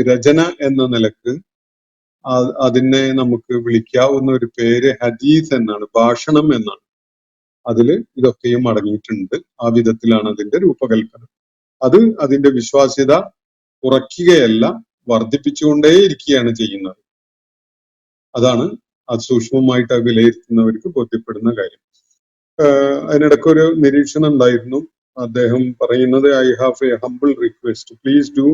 രചന എന്ന നിലക്ക് അതിനെ നമുക്ക് വിളിക്കാവുന്ന ഒരു പേര് ഹദീസ് എന്നാണ്, ഭാഷണം എന്നാണ്. അതില് ഇതൊക്കെയും അടങ്ങിയിട്ടുണ്ട്. ആ വിധത്തിലാണ് അതിന്റെ രൂപകൽപ്പന. അത് അതിന്റെ വിശ്വാസ്യത കുറയ്ക്കുകയല്ല, വർദ്ധിപ്പിച്ചുകൊണ്ടേയിരിക്കുകയാണ് ചെയ്യുന്നത്. അതാണ് അത് സൂക്ഷ്മമായിട്ട് വിലയിരുത്തുന്നവർക്ക് ബോധ്യപ്പെടുന്ന കാര്യം. അതിനിടയ്ക്കൊരു നിരീക്ഷണം ഉണ്ടായിരുന്നു. അദ്ദേഹം പറയുന്നത്, I have a humble request, please do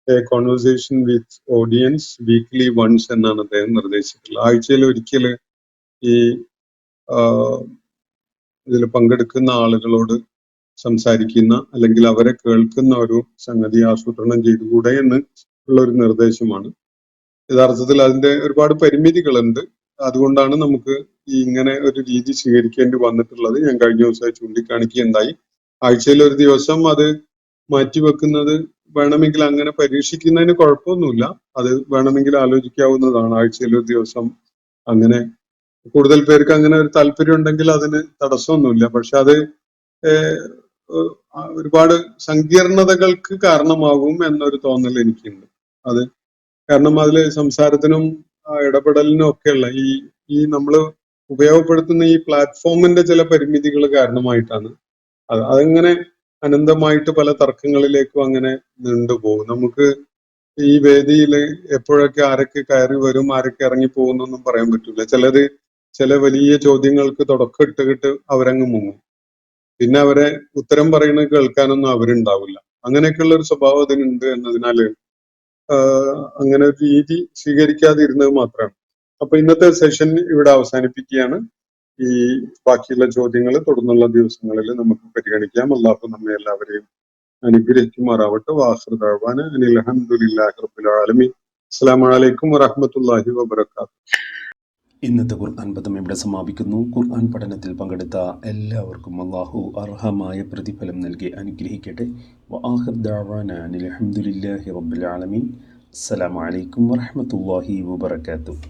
a conversation with audience weekly once എന്നാണ് അദ്ദേഹം നിർദ്ദേശിച്ചിട്ടുള്ളത്. ആഴ്ചയിൽ ഒരിക്കൽ ഈ ഇതിൽ പങ്കെടുക്കുന്ന ആളുകളോട് സംസാരിക്കുന്ന അല്ലെങ്കിൽ അവരെ കേൾക്കുന്ന ഒരു സംഗതി ആസൂത്രണം ചെയ്തുകൂടെ എന്ന് ഉള്ള ഒരു നിർദ്ദേശമാണ്. യഥാർത്ഥത്തിൽ അതിന്റെ ഒരുപാട് പരിമിതികളുണ്ട്. അതുകൊണ്ടാണ് നമുക്ക് ഈ ഇങ്ങനെ ഒരു രീതി സ്വീകരിക്കേണ്ടി വന്നിട്ടുള്ളത്. ഞാൻ കഴിഞ്ഞ ദിവസമായി ചൂണ്ടിക്കാണിക്കുകയുണ്ടായി. ആഴ്ചയിൽ ഒരു ദിവസം അത് മാറ്റിവെക്കുന്നത് വേണമെങ്കിൽ അങ്ങനെ പരീക്ഷിക്കുന്നതിന് കുഴപ്പമൊന്നുമില്ല. അത് വേണമെങ്കിൽ ആലോചിക്കാവുന്നതാണ്. ആഴ്ചയിൽ ഒരു ദിവസം അങ്ങനെ കൂടുതൽ പേർക്ക് അങ്ങനെ ഒരു താല്പര്യം ഉണ്ടെങ്കിൽ അതിന് തടസ്സമൊന്നുമില്ല. പക്ഷെ അത് ഒരുപാട് സങ്കീർണതകൾക്ക് കാരണമാകും എന്നൊരു തോന്നൽ എനിക്കുണ്ട്. അത് കാരണം അതില് സംസാരത്തിനും ഇടപെടലിനും ഒക്കെയുള്ള ഈ നമ്മൾ ഉപയോഗപ്പെടുത്തുന്ന ഈ പ്ലാറ്റ്ഫോമിന്റെ ചില പരിമിതികൾ കാരണമായിട്ടാണ് അതങ്ങനെ അനന്തമായിട്ട് പല തർക്കങ്ങളിലേക്കും അങ്ങനെ നീണ്ടുപോകും. നമുക്ക് ഈ വേദിയിൽ എപ്പോഴൊക്കെ ആരൊക്കെ കയറി വരും, ആരൊക്കെ ഇറങ്ങി പോകുന്നൊന്നും പറയാൻ പറ്റൂല. ചില വലിയ ചോദ്യങ്ങൾക്ക് തുടക്കം ഇട്ടിട്ട് അവരങ്ങ് മുങ്ങും. പിന്നെ അവരെ ഉത്തരം പറയുന്നത് കേൾക്കാനൊന്നും അവരുണ്ടാവില്ല. അങ്ങനെയൊക്കെയുള്ള ഒരു സ്വഭാവം അതിനുണ്ട് എന്നതിനാല് അങ്ങനെ ഒരു രീതി സ്വീകരിക്കാതിരുന്നത് മാത്രമാണ്. അപ്പൊ ഇന്നത്തെ സെഷൻ ഇവിടെ അവസാനിപ്പിക്കുകയാണ്. ഈ ബാക്കിയുള്ള ചോദ്യങ്ങൾ തുടർന്നുള്ള ദിവസങ്ങളിൽ നമുക്ക് പരിഗണിക്കാം. അല്ലാഹു നമ്മെ എല്ലാവരെയും അനുഗ്രഹിക്കുമാറാവട്ടെ. വാഖിറു ദഅ്വാന അനിൽ ഹംദുലില്ലാഹി റബ്ബിൽ ആലമീൻ. അസ്സലാമു അലൈക്കും വറഹ്മത്തുള്ളാഹി വബറകാതുഹു. ഇന്നത്തെ ഖുർആൻ പദം ഇവിടെ സമാപിക്കുന്നു. ഖുർആൻ പഠനത്തിൽ പങ്കെടുത്ത എല്ലാവർക്കും അല്ലാഹു അർഹമായ പ്രതിഫലം നൽകി അനുഗ്രഹിക്കട്ടെ. വആഖിറു ദഅ്വാന അനിൽ ഹംദുലില്ലാഹി റബ്ബിൽ ആലമീൻ. അസ്സലാമു അലൈക്കും വറഹ്മത്തുള്ളാഹി വബറകാതുഹു.